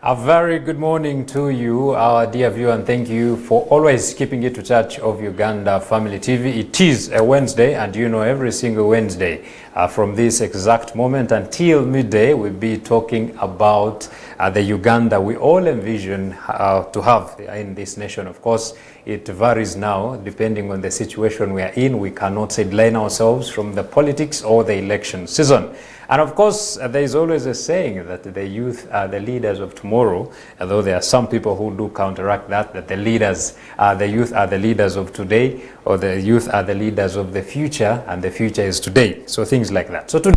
A very good morning to you, our dear viewer, and thank you for always keeping it to touch of Uganda Family TV. It is a Wednesday, and you know every single Wednesday from this exact moment until midday, we'll be talking about the Uganda we all envision to have in this nation. Of course, it varies now depending on the situation we are in. We cannot sideline ourselves from the politics or the election season. And of course, there is always a saying that the youth are the leaders of tomorrow, although there are some people who do counteract that the youth are the leaders of today, or the youth are the leaders of the future, and the future is today. So things like that. So today,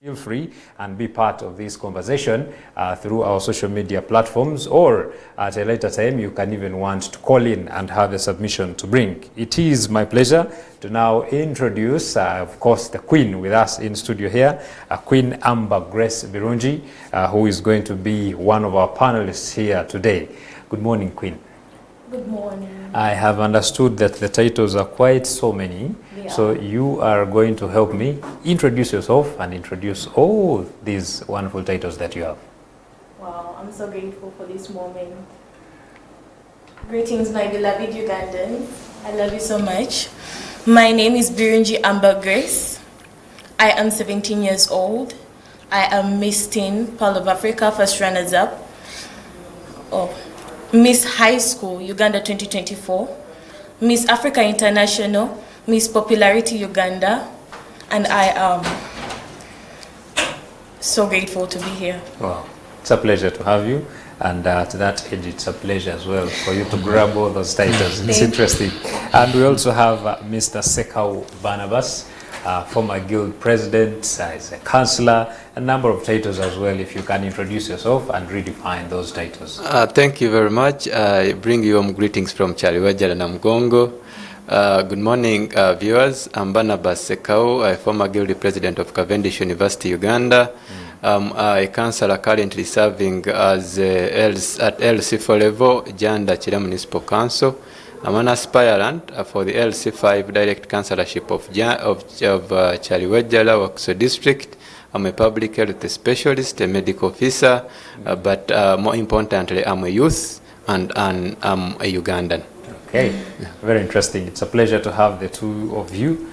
feel free and be part of this conversation through our social media platforms, or at a later time you can even want to call in and have a submission to bring. It is my pleasure to now introduce, of course, the Queen with us in studio here, Queen Amber Grace Biringi, who is going to be one of our panelists here today. Good morning, Queen. Good morning. I have understood that the titles are quite so many, so you are going to help me introduce yourself and introduce all these wonderful titles that you have. Wow, I'm so grateful for this moment. Greetings, my beloved Ugandans. I love you so much. My name is Biringi Amber Grace. I am 17 years old. I am Miss Teen, Pearl of Africa, first runners-up. Miss High School, Uganda 2024, Miss Africa International, Miss Popularity Uganda, and I am so grateful to be here. Wow, it's a pleasure to have you, and to that age it's a pleasure as well for you to grab all those titles. It's interesting. And we also have Mr. Sekau Barnabas, former guild president, is a councillor, a number of titles as well. If you can introduce yourself and redefine those titles. Thank you very much. I bring you greetings from Chaliwajara Namgongo. Good morning, viewers. I'm Barnabas Sekau, a former guild president of Cavendish University, Uganda. A councillor currently serving as at LC4 level, Janda Chira Municipal Council. I'm an aspirant for the LC5 direct councillorship of Chaliwajara Wakso district. I'm a public health specialist, a medical officer, but more importantly, I'm a youth and I'm a Ugandan. Okay, very interesting. It's a pleasure to have the two of you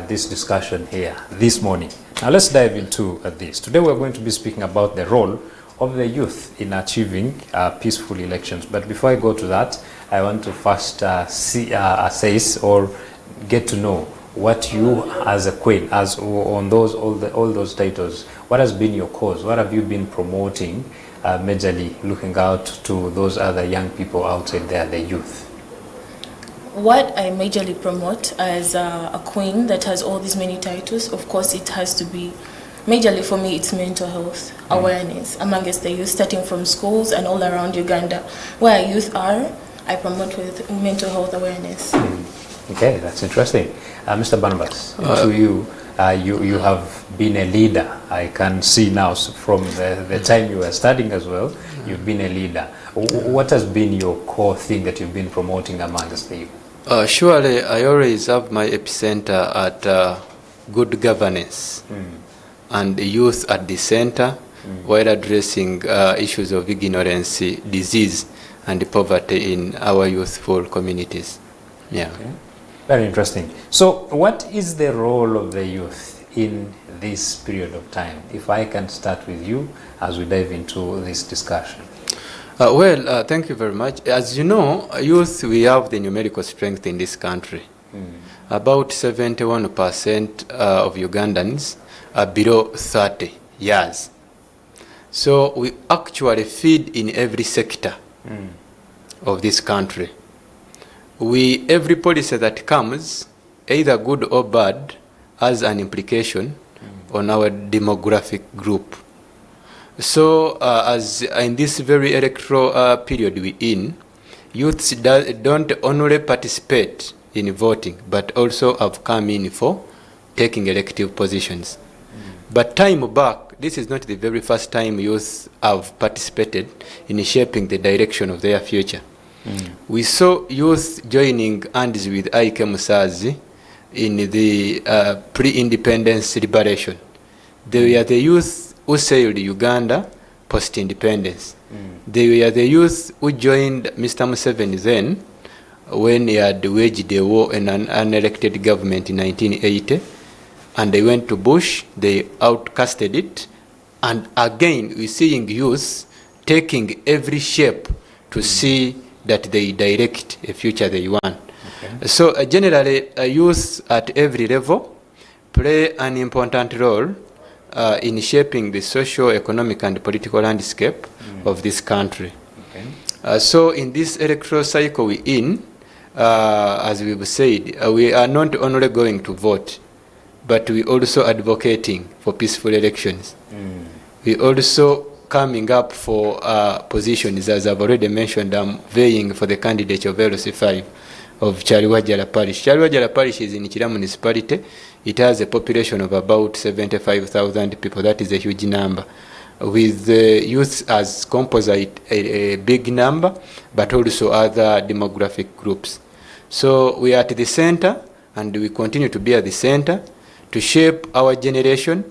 this discussion here this morning. Now let's dive into this. Today we're going to be speaking about the role of the youth in achieving peaceful elections. But before I go to that, I want to first assess or get to know what you as a queen, as on those all those titles, what has been your cause? What have you been promoting majorly, looking out to those other young people outside there, the youth? What I majorly promote as a queen that has all these many titles, of course it has to be, majorly for me, it's mental health awareness amongst the youth, starting from schools and all around Uganda. Where youth are, I promote with mental health awareness. Okay, that's interesting. Mr. Barnabas, to you, you have been a leader. I can see now from the time you were studying as well, you've been a leader. What has been your core thing that you've been promoting amongst the youth? Surely, I always have my epicenter at good governance and the youth at the center while addressing issues of ignorance, disease, and poverty in our youthful communities. Yeah. Okay. Very interesting. So what is the role of the youth in this period of time? If I can start with you as we dive into this discussion. Thank you very much. As you know, youth, we have the numerical strength in this country. About 71% of Ugandans are below 30 years. So we actually feed in every sector of this country. Every policy that comes, either good or bad, has an implication on our demographic group. So as in this very electoral period we're in, youths don't only participate in voting, but also have come in for taking elective positions. But time back, this is not the very first time youth have participated in shaping the direction of their future. We saw youth joining hands with Ike Musazi in the pre-independence liberation. They were the youth who sailed Uganda post-independence. They were the youth who joined Mr. Museveni then when he had waged a war in an unelected government in 1980. And they went to Bush, they outcasted it. And again, we're seeing youth taking every shape to see that they direct a future they want. Okay. So generally, youth at every level play an important role in shaping the social, economic, and political landscape of this country. Okay. So in this electoral cycle we're in, as we've said, we are not only going to vote, but we also advocating for peaceful elections. We also coming up for positions, as I've already mentioned. I'm vying for the candidate of LC5 of Kyaliwajjala Parish. Kyaliwajjala Parish is in Kira municipality. It has a population of about 75,000 people. That is a huge number. With the youth as composite, a big number, but also other demographic groups. So we are at the center, and we continue to be at the center to shape our generation,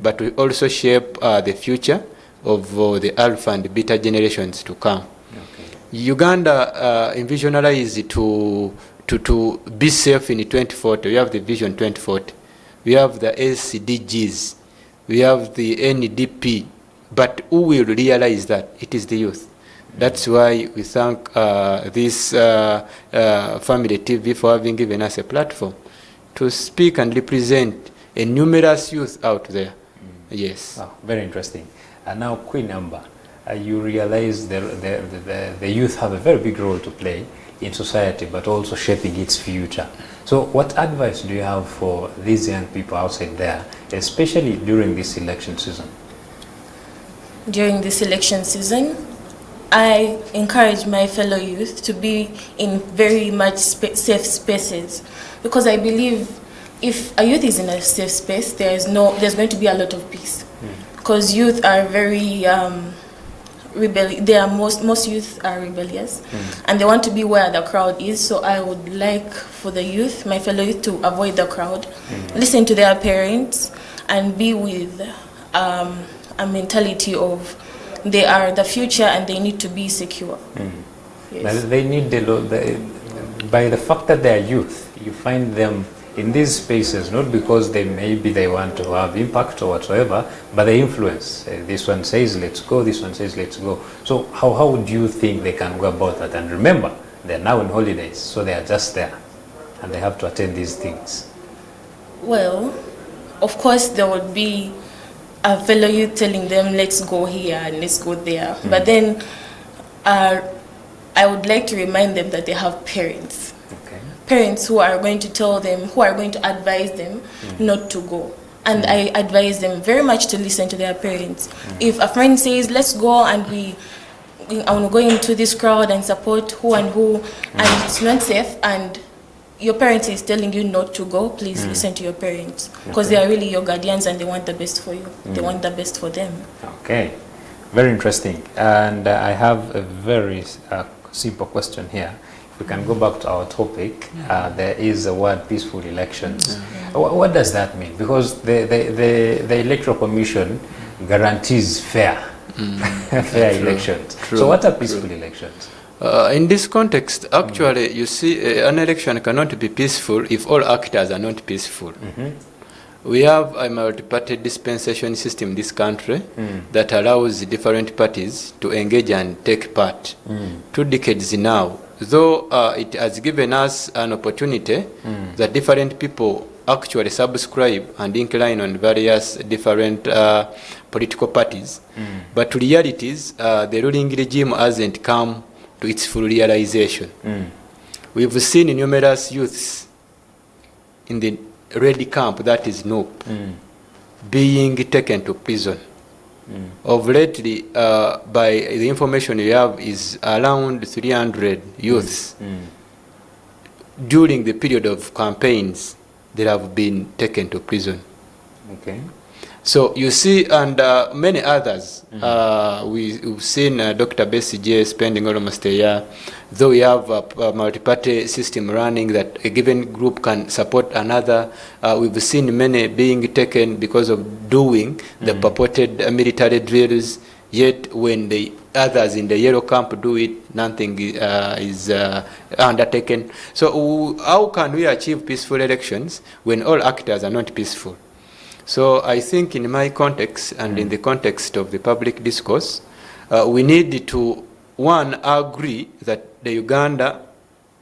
but we also shape the future of the alpha and beta generations to come. Okay. Uganda envisionalized to be safe in 2040. We have the Vision 2040. We have the SDGs. We have the NDP. But who will realize that? It is the youth. That's why we thank this Family TV for having given us a platform to speak and represent a numerous youth out there. Yes. Oh, very interesting. And now, Queen Amber, you realize the youth have a very big role to play in society, but also shaping its future. So what advice do you have for these young people outside there, especially during this election season? During this election season, I encourage my fellow youth to be in very much safe spaces, because I believe if a youth is in a safe space, there's going to be a lot of peace. Because youth are very most youth are rebellious, and they want to be where the crowd is. So I would like for the youth, my fellow youth, to avoid the crowd, listen to their parents, and be with a mentality of they are the future and they need to be secure. Yes. They need by the fact that they are youth, you find them in these spaces, not because they want to have impact or whatsoever, but they influence. This one says let's go, this one says let's go. So how would you think they can go about that? And remember, they're now in holidays, so they are just there and they have to attend these things. Well, of course there would be a fellow youth telling them let's go here and let's go there, but then I would like to remind them that they have parents. Parents who are going to tell them, who are going to advise them not to go. And I advise them very much to listen to their parents. If a friend says, let's go and I want to go into this crowd and support who and who, and it's not safe, and your parents is telling you not to go, please listen to your parents. Because they are really your guardians and they want the best for you. They want the best for them. Okay, very interesting. And I have a very simple question here. We can go back to our topic. There is a word peaceful elections. What does that mean? Because the Electoral Commission guarantees fair elections. True. So what are peaceful elections? In this context, actually, you see, an election cannot be peaceful if all actors are not peaceful. We have a multi-party dispensation system in this country that allows different parties to engage and take part. 2 decades now. Though it has given us an opportunity that different people actually subscribe and incline on various different political parties, but to realities, the ruling regime hasn't come to its full realization. We've seen numerous youths in the red camp, that is NOP, being taken to prison. Of lately, by the information we have, is around 300 youths during the period of campaigns they have been taken to prison. Okay. So you see, and many others, we've seen Dr. Bessie J spending almost a year, though we have a multi-party system running that a given group can support another. We've seen many being taken because of doing the purported military drills, yet when the others in the yellow camp do it, nothing is undertaken. So how can we achieve peaceful elections when all actors are not peaceful? So I think in my context and in the context of the public discourse, we need to, one, agree that the Uganda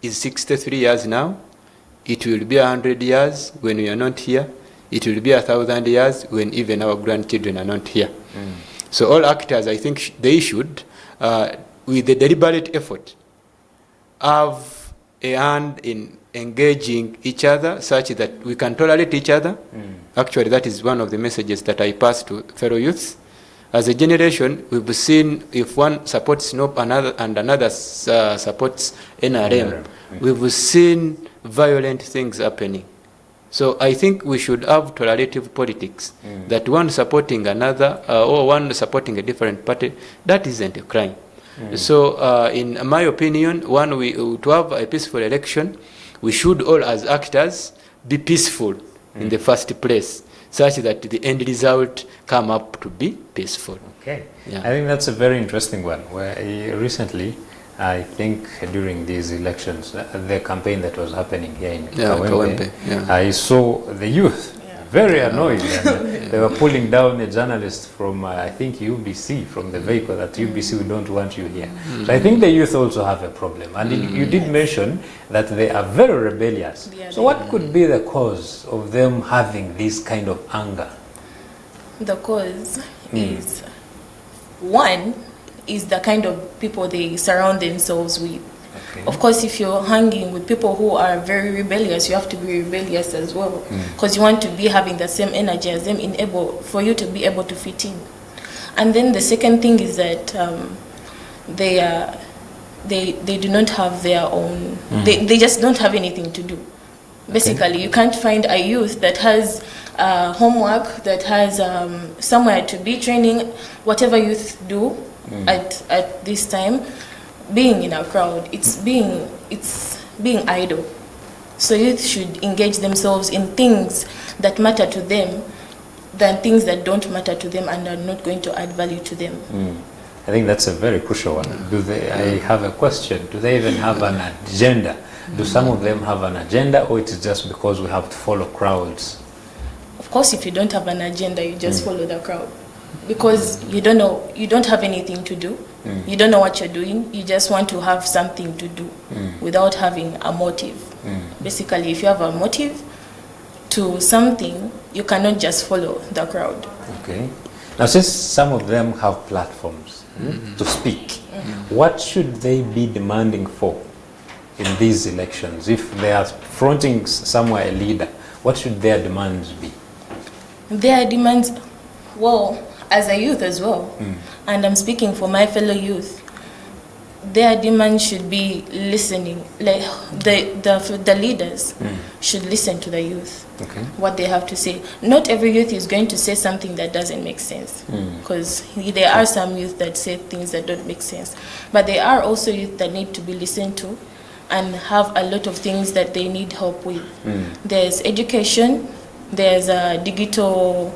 is 63 years now. It will be 100 years when we are not here. It will be 1,000 years when even our grandchildren are not here. So all actors, I think they should, with the deliberate effort, have a hand in engaging each other such that we can tolerate each other. Actually, that is one of the messages that I pass to fellow youths. As a generation, we've seen if one supports NOP and another supports NRM, we've seen violent things happening. So I think we should have tolerative politics, that one supporting another or one supporting a different party, that isn't a crime. So in my opinion, to have a peaceful election, we should all as actors be peaceful in the first place, such that the end result come up to be peaceful. Okay. Yeah. I think that's a very interesting one, where recently, I think during these elections, the campaign that was happening here in Kawempe, I saw the youth very annoyed. And they were pulling down a journalist from, I think, UBC, from the vehicle, that UBC, we don't want you here. So I think the youth also have a problem. And you did mention that they are very rebellious. So what could be the cause of them having this kind of anger? The cause is, one, is the kind of people they surround themselves with. Okay. Of course, if you're hanging with people who are very rebellious, you have to be rebellious as well, because you want to be having the same energy as them, for you to be able to fit in. And then the second thing is that they do not have their own. They just don't have anything to do. Basically, you can't find a youth that has homework, that has somewhere to be training. Whatever youth do at this time, being in a crowd, it's being idle. So youth should engage themselves in things that matter to them than things that don't matter to them and are not going to add value to them. I think that's a very crucial one. I have a question. Do they even have an agenda? Do some of them have an agenda, or it's just because we have to follow crowds? Of course, if you don't have an agenda, you just follow the crowd. Because you don't know, you don't have anything to do. You don't know what you're doing. You just want to have something to do without having a motive. Basically, if you have a motive to something, you cannot just follow the crowd. Okay. Now, since some of them have platforms to speak, what should they be demanding for in these elections? If they are fronting somewhere a leader, what should their demands be? Their demands, well, as a youth as well, and I'm speaking for my fellow youth, their demands should be listening. Like the leaders should listen to the youth, what they have to say. Not every youth is going to say something that doesn't make sense, because there are some youth that say things that don't make sense. But there are also youth that need to be listened to and have a lot of things that they need help with. There's education, there's digital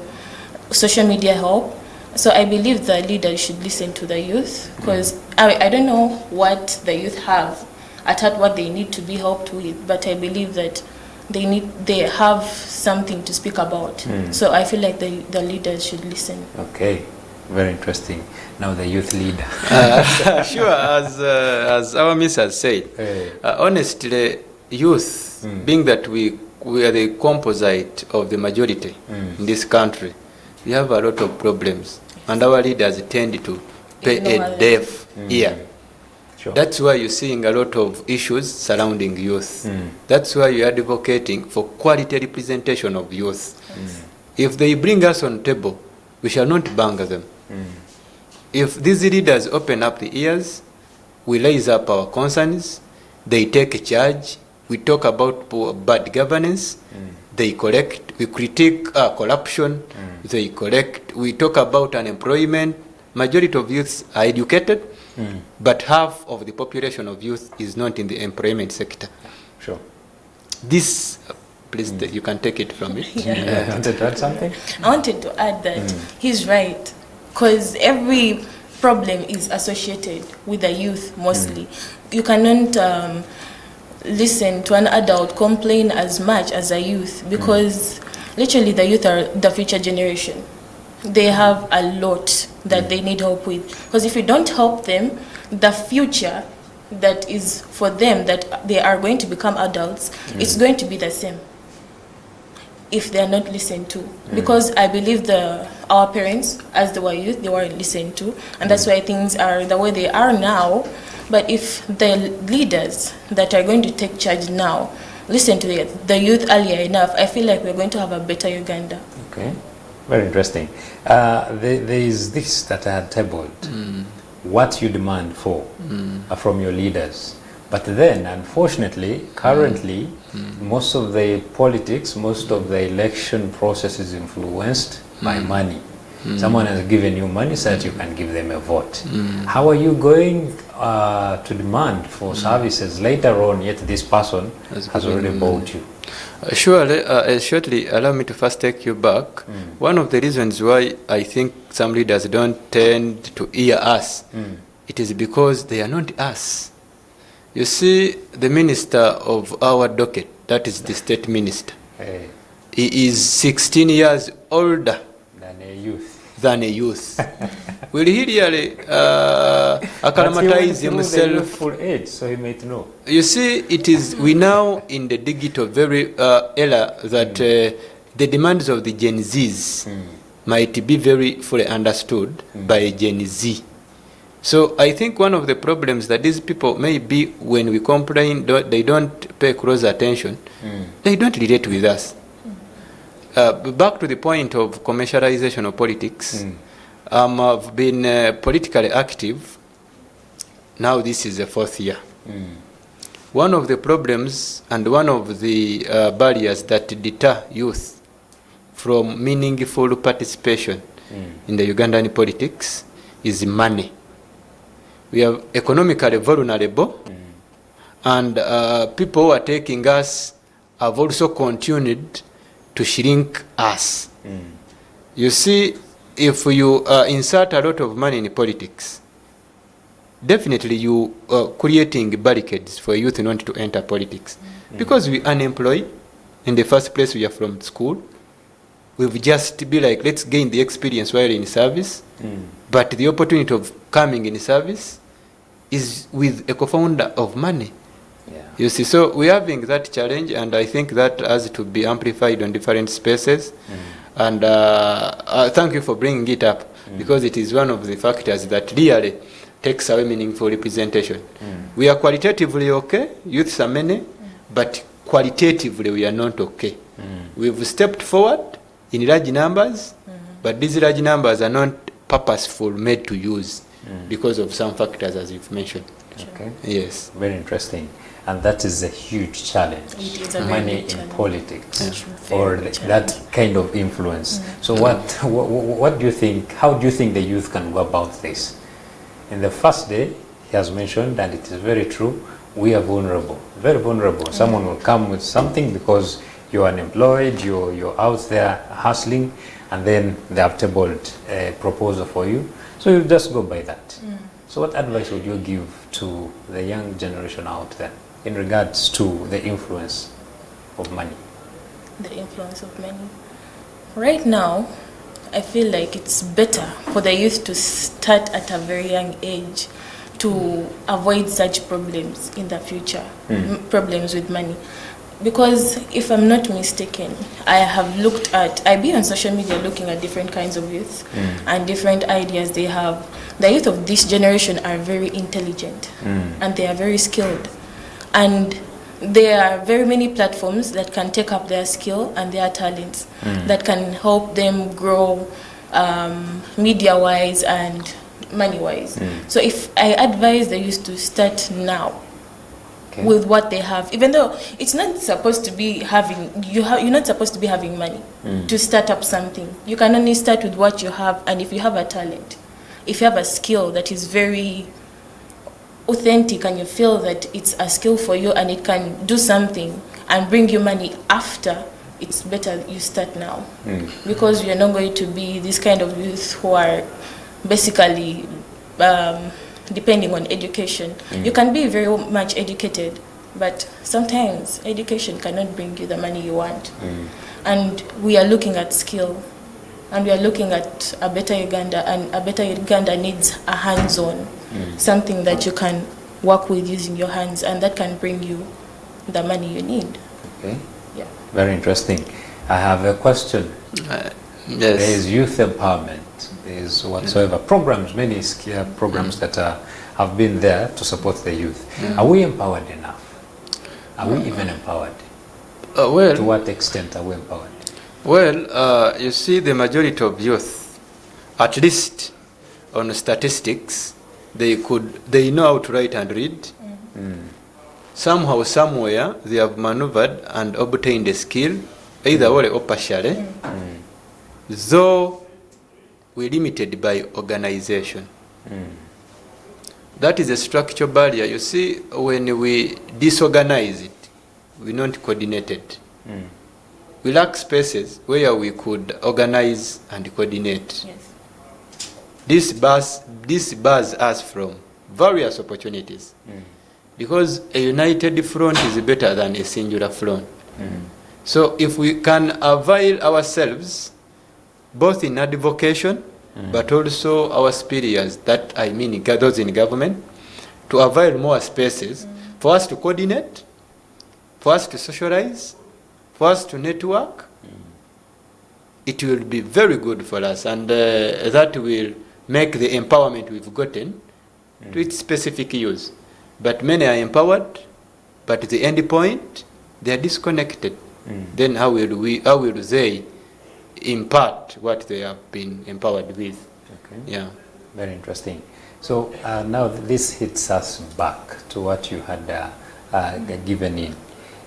social media help. So I believe the leaders should listen to the youth, because I don't know what the youth have at heart, what they need to be helped with, but I believe that they have something to speak about. So I feel like the leaders should listen. Okay, very interesting. Now the youth leader. Sure, as our miss has said, honestly, youth, being that we are the composite of the majority in this country, we have a lot of problems, and our leaders tend to pay a deaf ear. Sure. That's why you're seeing a lot of issues surrounding youth. That's why you're advocating for quality representation of youth. If they bring us on table, we shall not bang them. If these leaders open up the ears, we raise up our concerns, they take charge, we talk about bad governance, they correct. We critique corruption, they correct. We talk about unemployment. Majority of youths are educated, but half of the population of youth is not in the employment sector. Sure. This, please, you can take it from it. Yeah. Wanted to add something? I wanted to add that he's right, because every problem is associated with the youth mostly. You cannot listen to an adult complain as much as a youth, because literally the youth are the future generation. They have a lot that they need help with, because if you don't help them, the future that is for them, that they are going to become adults, it's going to be the same if they are not listened to. Because I believe our parents, as they were youth, they weren't listened to, and that's why things are the way they are now. But if the leaders that are going to take charge now listen to the youth earlier enough, I feel like we're going to have a better Uganda. Okay, very interesting. There is this that I had tabled, what you demand for from your leaders. But then, unfortunately, currently, most of the politics, most of the election process is influenced by money. Someone has given you money so that you can give them a vote. How are you going to demand for services later on, yet this person has already bought you? Sure, shortly, allow me to first take you back. One of the reasons why I think some leaders don't tend to hear us, it is because they are not us. You see, the minister of our docket, that is the state minister, he is 16 years older than a youth. Will he really acclimatize himself? Age, so he might know. You see, it is we now in the digital very era that the demands of the Gen Zs might be very fully understood by Gen Z. So I think one of the problems that these people may be, when we complain, they don't pay close attention. They don't relate with us. Back to the point of commercialization of politics, I've been politically active. Now this is the 4th year. One of the problems and one of the barriers that deter youth from meaningful participation in the Ugandan politics is money. We are economically vulnerable, and people who are taking us have also continued to shrink us. You see, if you insert a lot of money in politics, definitely you are creating barricades for youth not to enter politics. Because we are unemployed. In the first place, we are from school. We've just be like, let's gain the experience while in service. But the opportunity of coming in service is with a co-founder of money. You see, so we're having that challenge, and I think that has to be amplified on different spaces. And thank you for bringing it up, because it is one of the factors that really takes away meaningful representation. We are qualitatively okay, youths are many, but qualitatively we are not okay. We've stepped forward in large numbers, but these large numbers are not purposeful, made to use because of some factors as you've mentioned. Okay. Yes. Very interesting. And that is a huge challenge. It is a money big in politics, Yeah. or that kind of influence. So what do you think, how do you think the youth can go about this? In the first day, he has mentioned, and it is very true, we are vulnerable, very vulnerable. Someone will come with something because you're unemployed, you're out there hustling, and then they have tabled a proposal for you. So you just go by that. So what advice would you give to the young generation out there in regards to the influence of money? The influence of money. Right now, I feel like it's better for the youth to start at a very young age to avoid such problems in the future, problems with money. Because if I'm not mistaken, I be on social media looking at different kinds of youth and different ideas they have. The youth of this generation are very intelligent and they are very skilled. And there are very many platforms that can take up their skill and their talents that can help them grow media-wise and money-wise. So if I advise the youth to start now, Okay. with what they have, even though it's not supposed to be having, you're not supposed to be having money to start up something. You can only start with what you have, and if you have a talent, if you have a skill that is very authentic and you feel that it's a skill for you and it can do something and bring you money after, it's better you start now. Because you're not going to be this kind of youth who are basically depending on education. You can be very much educated, but sometimes education cannot bring you the money you want. And we are looking at skill, and we are looking at a better Uganda, and a better Uganda needs a hands-on, something that you can work with using your hands, and that can bring you the money you need. Okay. Yeah. Very interesting. I have a question. Yes. There is youth empowerment. There is whatsoever programs, many programs that have been there to support the youth. Are we empowered enough? Are we even empowered? Well, To what extent are we empowered? well, you see, the majority of youth, at least on statistics, they know how to write and read. Somehow, somewhere, they have maneuvered and obtained a skill, either wholly or partially, though we're limited by organization. That is a structural barrier. You see, when we disorganize it, we're not coordinated. We lack spaces where we could organize and coordinate. Yes. This bars us from various opportunities. Because a united front is better than a singular front. So if we can avail ourselves, both in advocation, but also our superiors, that I mean those in government, to avail more spaces for us to coordinate, for us to socialize, for us to network, it will be very good for us, and that will make the empowerment we've gotten to its specific use. But many are empowered, but at the end point, they are disconnected. Then how will they impart what they have been empowered with? Okay. Yeah. Very interesting. So now this hits us back to what you had given in.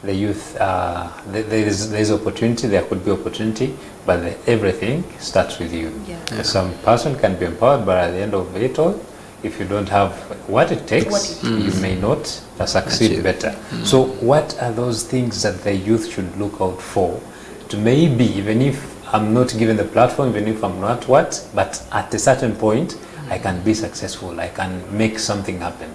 The youth, there is opportunity, there could be opportunity, but everything starts with you. Yeah. Some person can be empowered, but at the end of it all, if you don't have what it takes, you may not succeed better. So what are those things that the youth should look out for to maybe, even if I'm not given the platform, even if I'm not but at a certain point, I can be successful, I can make something happen?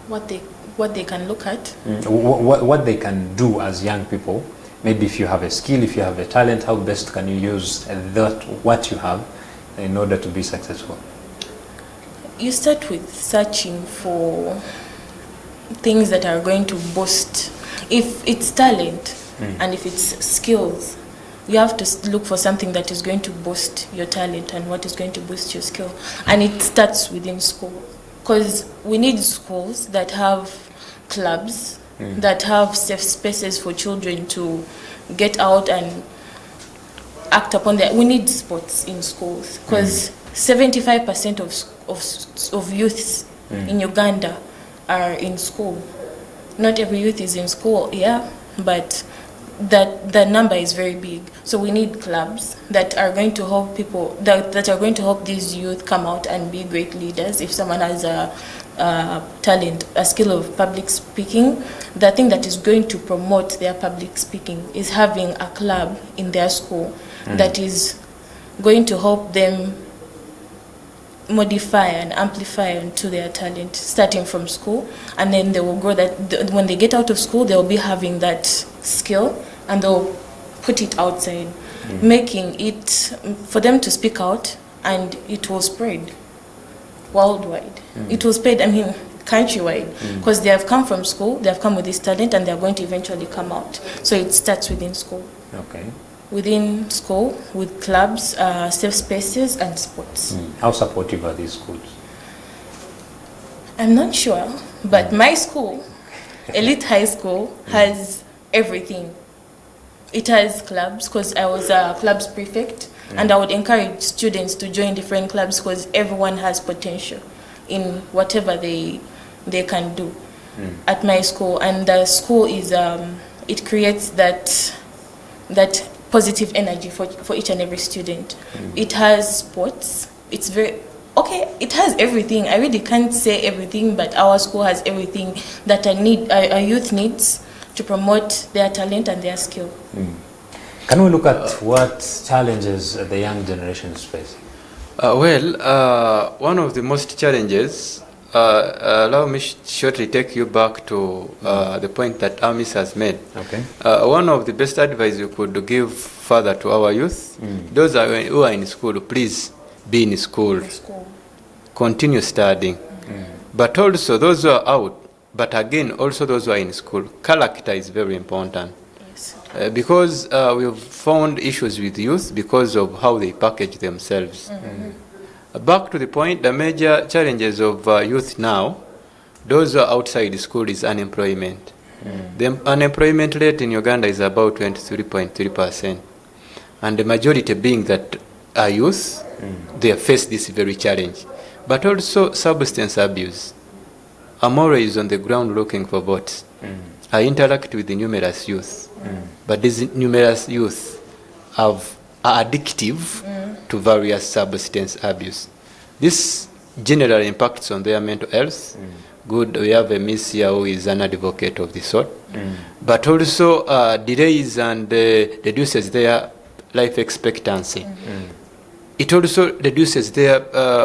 What they can look at. What they can do as young people, maybe if you have a skill, if you have a talent, how best can you use what you have in order to be successful? You start with searching for things that are going to boost. If it's talent and if it's skills, you have to look for something that is going to boost your talent and what is going to boost your skill. And it starts within school. Because we need schools that have clubs, that have safe spaces for children to get out and act upon that. We need sports in schools, because 75% of youths in Uganda are in school. Not every youth is in school, yeah, but the number is very big. So we need clubs that are going to help people, that are going to help these youth come out and be great leaders. If someone has a talent, a skill of public speaking, the thing that is going to promote their public speaking is having a club in their school that is going to help them modify and amplify into their talent starting from school, and then they will grow that. When they get out of school, they'll be having that skill and they'll put it outside, making it for them to speak out, and it will spread worldwide. It will spread, I mean, countrywide, because they have come from school, they have come with this talent, and they're going to eventually come out. So it starts within school. Okay. Within school, with clubs, safe spaces, and sports. How supportive are these schools? I'm not sure, but my school, Elite High School, has everything. It has clubs, because I was a clubs prefect, and I would encourage students to join different clubs, because everyone has potential in whatever they can do. at my school, and the school is it creates that positive energy for each and every student. It has sports. It's very okay. It has everything. I really can't say everything, but our school has everything that a youth needs to promote their talent and their skill. Can we look at what challenges the young generation is facing? One of the most challenges, allow me shortly take you back to the point that Amis has made. Okay. One of the best advice you could give further to our youth, those who are in school, please be in school. Continue studying. But also those who are out, but again, also those who are in school, character is very important. Because we've found issues with youth because of how they package themselves. Back to the point, the major challenges of youth now, those who are outside school, is unemployment. The unemployment rate in Uganda is about 23.3%. And the majority being that are youth, they face this very challenge. But also substance abuse. Amore is on the ground looking for votes. I interact with the numerous youth. But these numerous youth are addictive to various substance abuse. This generally impacts on their mental health. Good, we have a miss here who is an advocate of the sort. But also delays and reduces their life expectancy. It also reduces their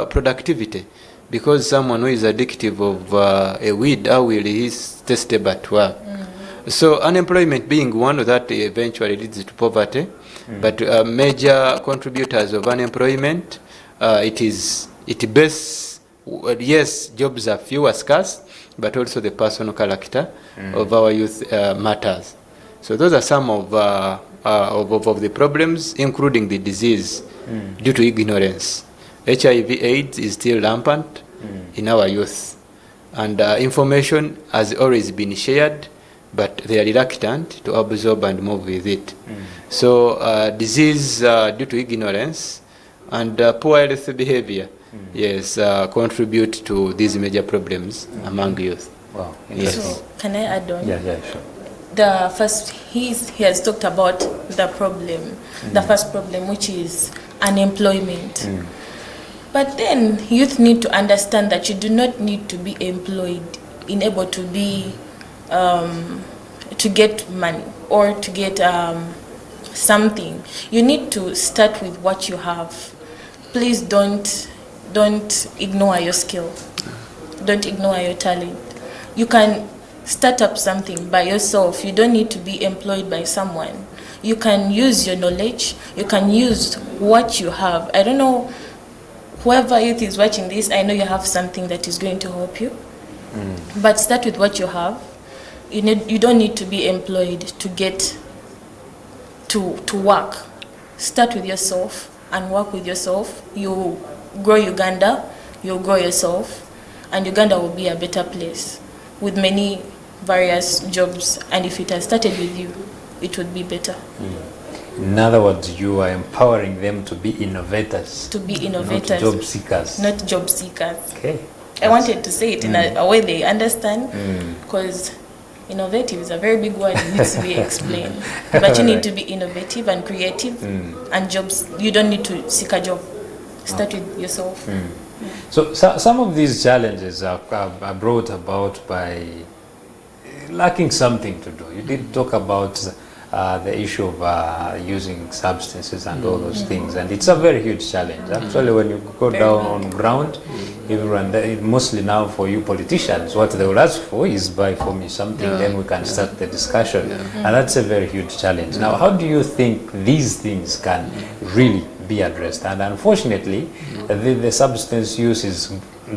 productivity, because someone who is addictive of a weed, how will he stay stable at work? So unemployment being one that eventually leads to poverty, but major contributors of unemployment, yes, jobs are few or scarce, but also the personal character of our youth matters. So those are some of the problems, including the disease due to ignorance. HIV/AIDS is still rampant in our youth, and information has always been shared, but they are reluctant to absorb and move with it. So disease due to ignorance and poor health behavior, yes, contribute to these major problems among youth. Wow. Yes. So can I add on? Yeah, sure. The first, he has talked about the problem, the first problem, which is unemployment. But then youth need to understand that you do not need to be employed in able to be to get money or to get something. You need to start with what you have. Please don't ignore your skill. Don't ignore your talent. You can start up something by yourself. You don't need to be employed by someone. You can use your knowledge. You can use what you have. I don't know, whoever youth is watching this, I know you have something that is going to help you. But start with what you have. You don't need to be employed to get to work. Start with yourself and work with yourself. You grow Uganda, you'll grow yourself, and Uganda will be a better place with many various jobs. And if it has started with you, it would be better. In other words, you are empowering them to be innovators. To be innovators. Not job seekers. Not job seekers. Okay. I wanted to say it in a way they understand, because innovative is a very big word. It needs to be explained. But you need to be innovative and creative, and jobs, you don't need to seek a job. Start with yourself. So some of these challenges are brought about by lacking something to do. You did talk about the issue of using substances and all those things, and it's a very huge challenge. Actually, when you go down on ground, mostly now for you politicians, what they will ask for is buy for me something, then we can start the discussion. And that's a very huge challenge. Now, how do you think these things can really be addressed? And unfortunately, the substance use is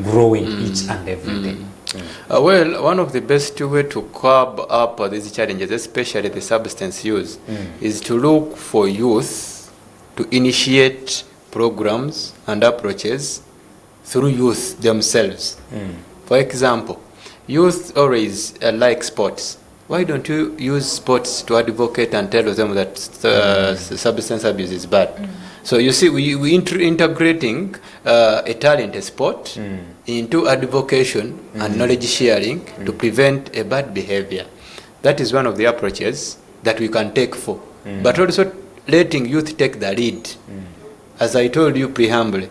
growing each and every day. One of the best way to curb up these challenges, especially the substance use, is to look for youth to initiate programs and approaches through youth themselves. For example, youth always like sports. Why don't you use sports to advocate and tell them that substance abuse is bad? So you see, we integrating a talent, a sport, into advocation and knowledge sharing to prevent a bad behavior. That is one of the approaches that we can take for. But also letting youth take the lead. As I told you preambly,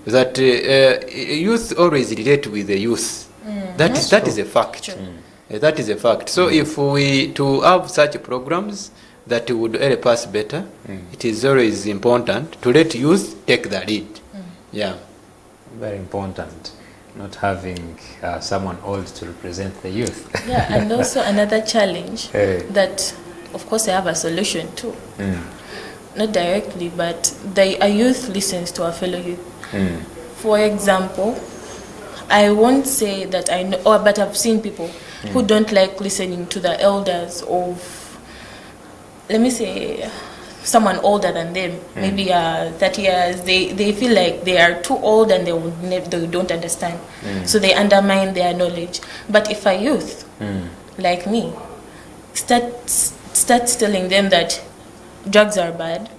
that youth always relate with the youth. That is a fact. That is a fact. So if we to have such programs that would help us better, it is always important to let youth take the lead. Yeah. Very important. Not having someone old to represent the youth. Yeah, and also another challenge that, of course, I have a solution to. Not directly, but a youth listens to a fellow youth. For example, I won't say that I know, but I've seen people who don't like listening to the elders of, let me say, someone older than them, maybe 30 years. They feel like they are too old and they don't understand. So they undermine their knowledge. But if a youth like me starts telling them that drugs are bad,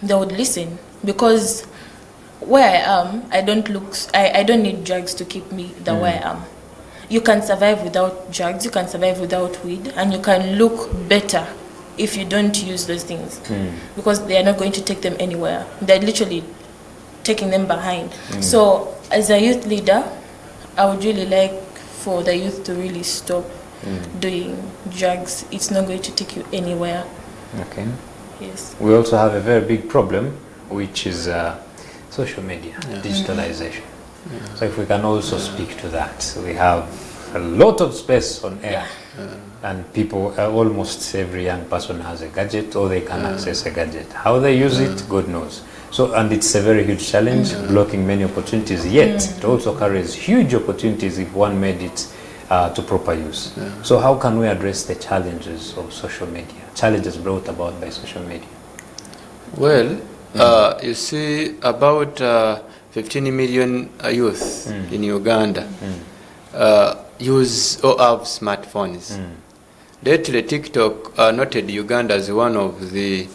they would listen, because where I am, I don't need drugs to keep me the way I am. You can survive without drugs, you can survive without weed, and you can look better if you don't use those things, because they are not going to take them anywhere. They're literally taking them behind. So as a youth leader, I would really like for the youth to really stop doing drugs. It's not going to take you anywhere. Okay. Yes. We also have a very big problem, which is social media, digitalization. So if we can also speak to that. We have a lot of space on air, and people, almost every young person has a gadget, or they can access a gadget. How they use it, God knows. So, and it's a very huge challenge, blocking many opportunities, yet it also carries huge opportunities if one made it to proper use. So how can we address the challenges of social media, challenges brought about by social media? Well, you see, about 15 million youth in Uganda use or have smartphones. Lately, TikTok noted Uganda as one of the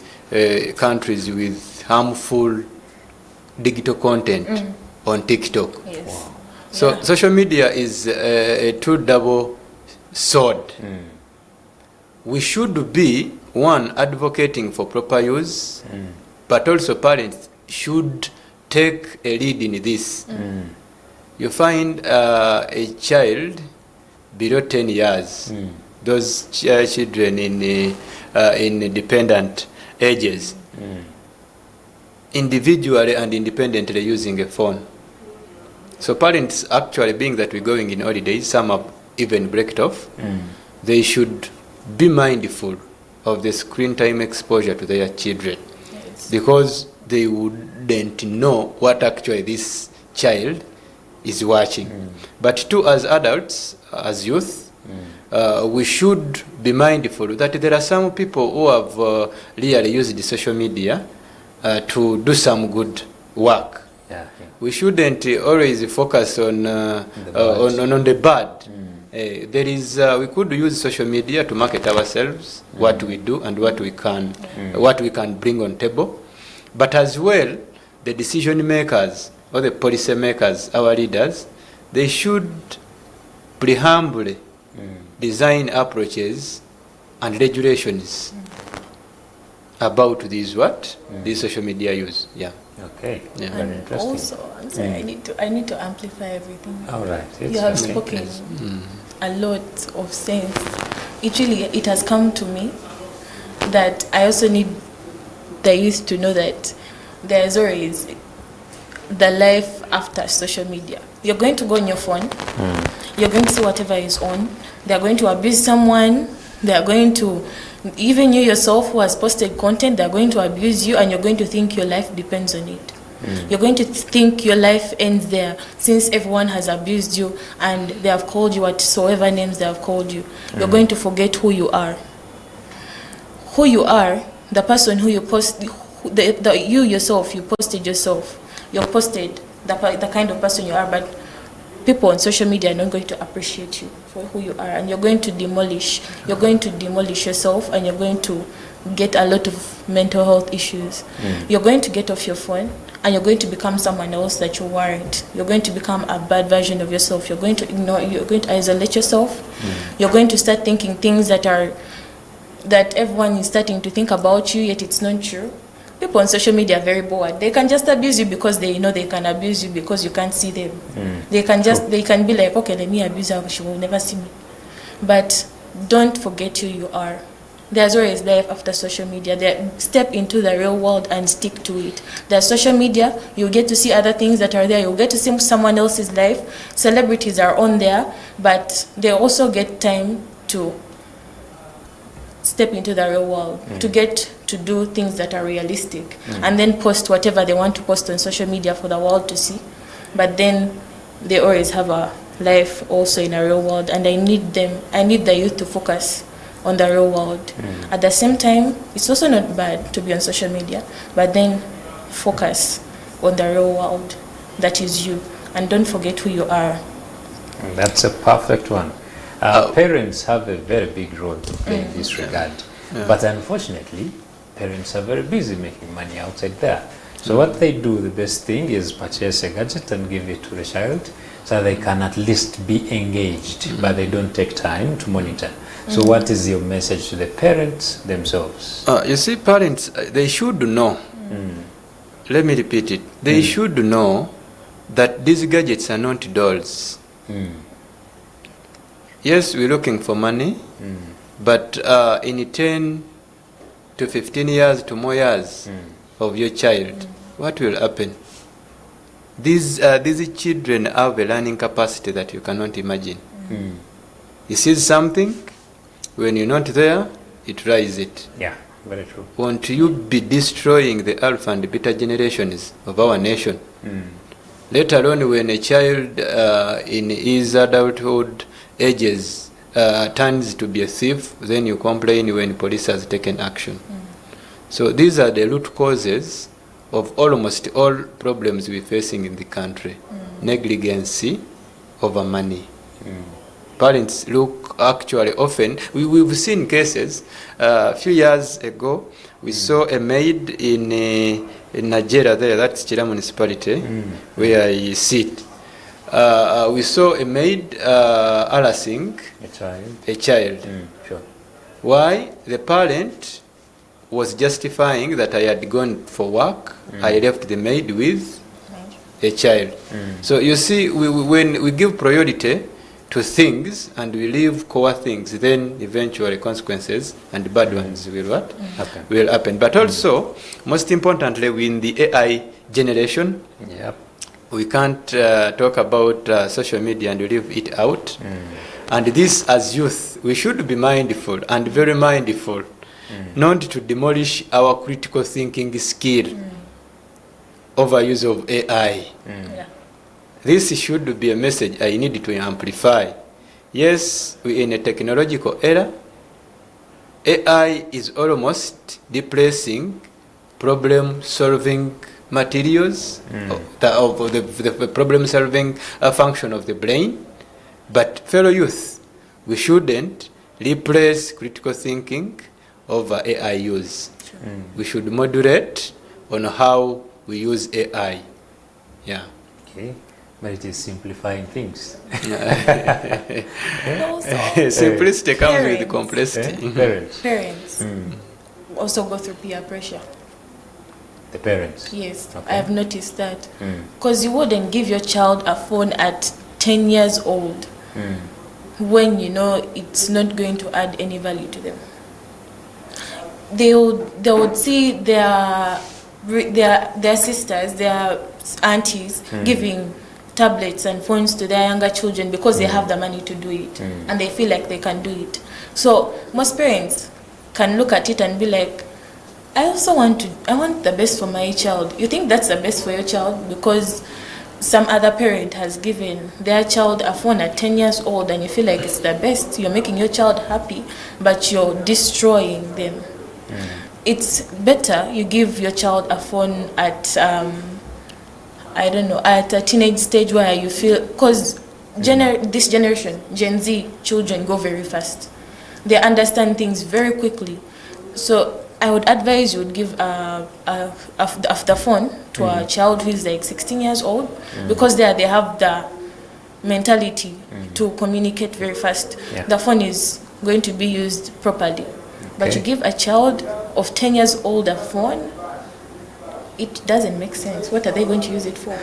countries with harmful digital content on TikTok. Yes. Wow. So social media is a two-double sword. We should be, one, advocating for proper use, but also parents should take a lead in this. You find a child below 10 years, those children in dependent ages, individually and independently using a phone. So parents, actually, being that we're going in holidays, some have even breaked off, they should be mindful of the screen time exposure to their children, because they wouldn't know what actually this child is watching. But too, as adults, as youth, we should be mindful that there are some people who have really used the social media to do some good work. We shouldn't always focus on the bad. There is we could use social media to market ourselves, what we do and what we can bring on table. But as well, the decision makers or the policy makers, our leaders, they should prehumbly design approaches and regulations about these these social media use. Okay. Very interesting. Also, I'm sorry, I need to amplify everything. All right. You have spoken a lot of sense. It has come to me that I also need the youth to know that there's always the life after social media. You're going to go on your phone, you're going to see whatever is on, they're going to abuse someone, they're going to, even you yourself who has posted content, they're going to abuse you, and you're going to think your life depends on it. You're going to think your life ends there, since everyone has abused you and they have called you whatsoever names they have called you. You're going to forget who you are. Who you are, the person who you post, you yourself, you posted yourself. You posted the kind of person you are, but people on social media are not going to appreciate you for who you are, and you're going to demolish yourself, and you're going to get a lot of mental health issues. You're going to get off your phone and you're going to become someone else that you weren't. You're going to become a bad version of yourself. You're going to ignore, you're going to isolate yourself. You're going to start thinking things that everyone is starting to think about you, yet it's not true. People on social media are very bored. They can just abuse you because they know they can abuse you because you can't see them. They can be like, okay, let me abuse her, she will never see me. But don't forget who you are. There's always life after social media. Step into the real world and stick to it. There's social media, you'll get to see other things that are there. You'll get to see someone else's life. Celebrities are on there, but they also get time to step into the real world, to get to do things that are realistic, and then post whatever they want to post on social media for the world to see. But then they always have a life also in a real world, and I need the youth to focus on the real world. At the same time, it's also not bad to be on social media, but then focus on the real world that is you, and don't forget who you are. That's a perfect one. Parents have a very big role to play in this regard, but unfortunately parents are very busy making money outside there. So what they do, the best thing is purchase a gadget and give it to the child so they can at least be engaged, but they don't take time to monitor. So what is your message to the parents themselves? You see, parents, they should know. Let me repeat it. They should know that these gadgets are not dolls. Yes, we're looking for money, but in 10 to 15 years to more years of your child, what will happen? These children have a learning capacity that you cannot imagine. He sees something, when you're not there, it tries it. Yeah, very true. Won't you be destroying the alpha and beta generations of our nation? Let alone when a child in his adulthood ages turns to be a thief, then you complain when police has taken action. So these are the root causes of almost all problems we're facing in the country. Negligency over money. Parents look actually often, we've seen cases, a few years ago, we saw a maid in Nigeria there, that's Chira municipality, where I sit. We saw a maid harassing a child. Sure. Why? The parent was justifying that I had gone for work, I left the maid with a child. So you see, when we give priority to things and we leave core things, then eventually consequences and bad ones will what? Will happen. But also, most importantly, in the AI generation, we can't talk about social media and leave it out. And this, as youth, we should be mindful and very mindful not to demolish our critical thinking skill over use of AI. This should be a message I need to amplify. Yes, we're in a technological era. AI is almost replacing problem-solving materials of the problem-solving function of the brain. But fellow youth, we shouldn't replace critical thinking over AI use. We should moderate on how we use AI. Yeah. Okay. But it is simplifying things. Simplicity comes with complexity. Parents also go through peer pressure. The parents? Yes, okay. I have noticed that. Because you wouldn't give your child a phone at 10 years old when you know it's not going to add any value to them. They would see their sisters, their aunties giving tablets and phones to their younger children because they have the money to do it and they feel like they can do it. So most parents can look at it and be like, I want the best for my child. You think that's the best for your child because some other parent has given their child a phone at 10 years old and you feel like it's the best. You're making your child happy, but you're destroying them. It's better you give your child a phone at at a teenage stage where you feel, because this generation, Gen Z children, go very fast. They understand things very quickly. So I would advise you would give the phone to a child who is like 16 years old, because they have the mentality to communicate very fast. Yeah. The phone is going to be used properly. But you give a child of 10 years old a phone, it doesn't make sense. What are they going to use it for?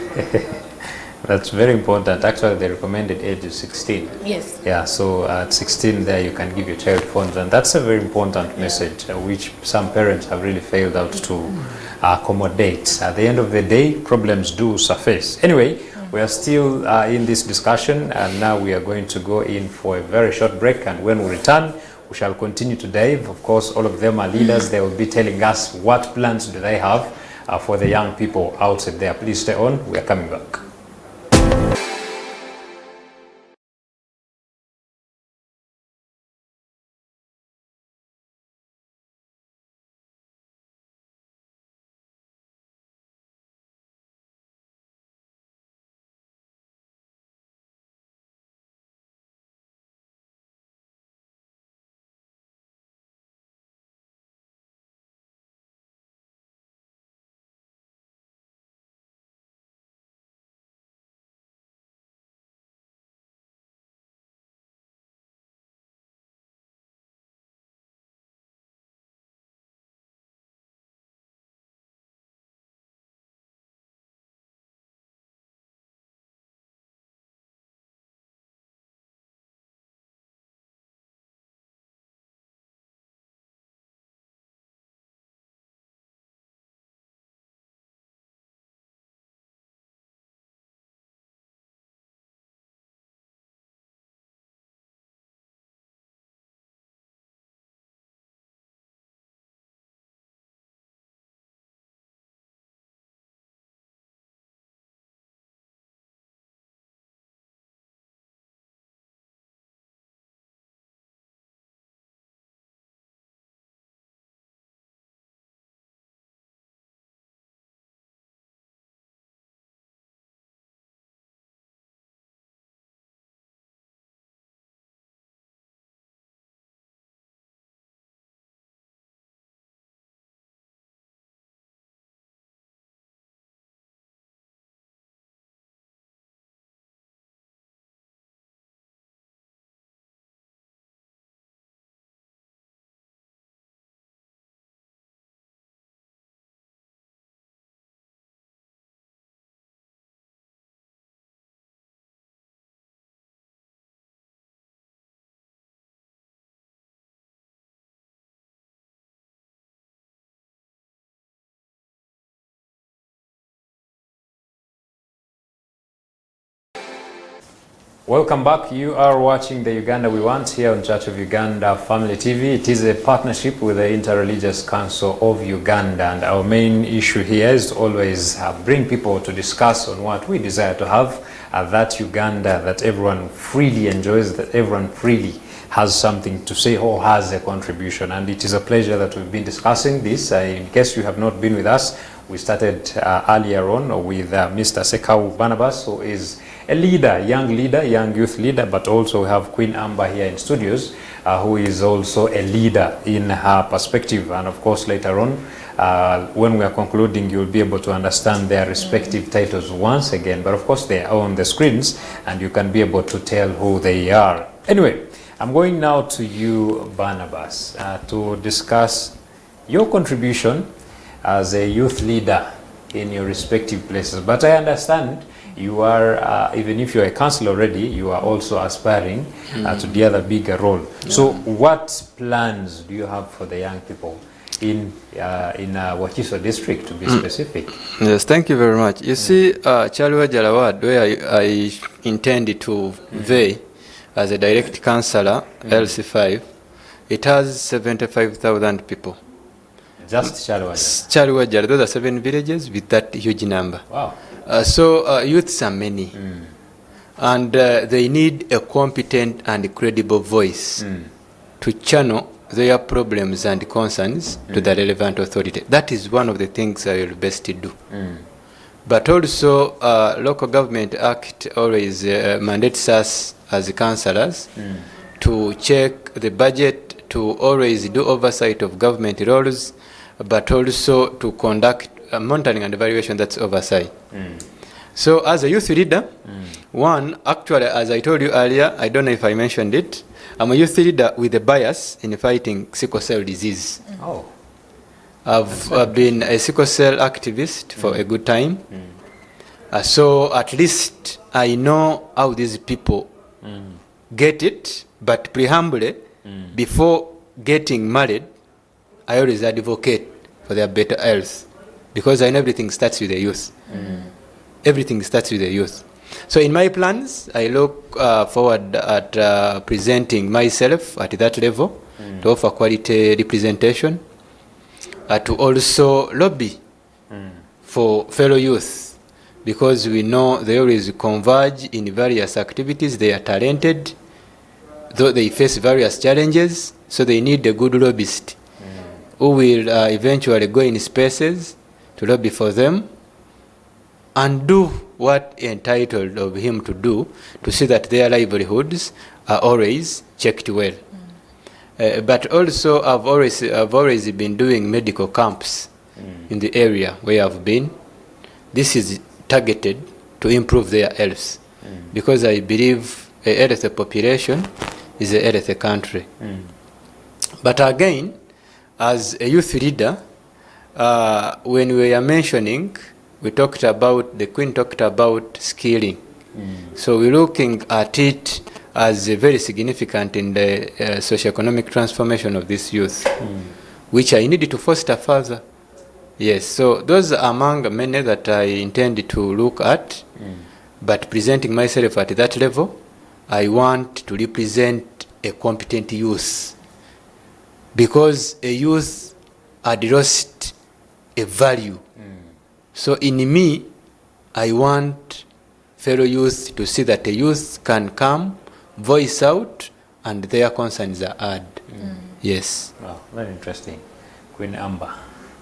That's very important. Actually, the recommended age is 16. Yes. Yeah, so at 16 there you can give your child phones, and that's a very important message which some parents have really failed out to accommodate. At the end of the day, problems do surface. Anyway, we are still in this discussion, and now we are going to go in for a very short break, and when we return, we shall continue to dive. Of course, all of them are leaders. They will be telling us what plans do they have for the young people outside there. Please stay on. We are coming back. Welcome back. You are watching the Uganda We Want here on Church of Uganda Family TV. It is a partnership with the Interreligious Council of Uganda, and our main issue here is to always bring people to discuss on what we desire to have, that Uganda that everyone freely enjoys, that everyone freely has something to say or has a contribution. And it is a pleasure that we've been discussing this. In case you have not been with us, we started earlier on with Mr. Sekau Barnabas, who is a leader, young youth leader, but also we have Queen Amber here in studios, who is also a leader in her perspective. And of course, later on, when we are concluding, you'll be able to understand their respective titles once again. But of course, they are on the screens, and you can be able to tell who they are. Anyway, I'm going now to you, Barnabas, to discuss your contribution as a youth leader in your respective places. But I understand you are, even if you're a councillor already, you are also aspiring to the other bigger role. So what plans do you have for the young people in Wakiso district, to be specific? Yes, thank you very much. You see, Chalwa Jalawad, where I intended to veil as a direct councillor, LC5, it has 75,000 people. Just Chalwa Jala, those are 7 villages with that huge number. Wow. So youths are many, and they need a competent and credible voice to channel their problems and concerns to the relevant authority. That is one of the things I will best do. But also, Local Government Act always mandates us as councillors to check the budget, to always do oversight of government roles, but also to conduct monitoring and evaluation, that's oversight. So as a youth leader, one, actually, as I told you earlier, I don't know if I mentioned it, I'm a youth leader with a bias in fighting sickle cell disease. Oh. I've been a sickle cell activist for a good time. So at least I know how these people get it, but prehumbly, before getting married, I always advocate for their better health, because I know everything starts with the youth. Everything starts with the youth. So in my plans, I look forward at presenting myself at that level to offer quality representation, to also lobby for fellow youth, because we know they always converge in various activities. They are talented, though they face various challenges, so they need a good lobbyist who will eventually go in spaces to lobby for them and do what entitled of him to do, to see that their livelihoods are always checked well. But also I've always been doing medical camps in the area where I've been. This is targeted to improve their health, because I believe a healthy population is a healthy country. But again, as a youth leader, when we are mentioning, the Queen talked about skilling. So we're looking at it as very significant in the socio-economic transformation of this youth, which I needed to foster further. Yes, so those are among many that I intend to look at, but presenting myself at that level, I want to represent a competent youth, because a youth had lost a value. So in me, I want fellow youth to see that a youth can come, voice out, and their concerns are heard. Yes. Wow, very interesting. Queen Amber,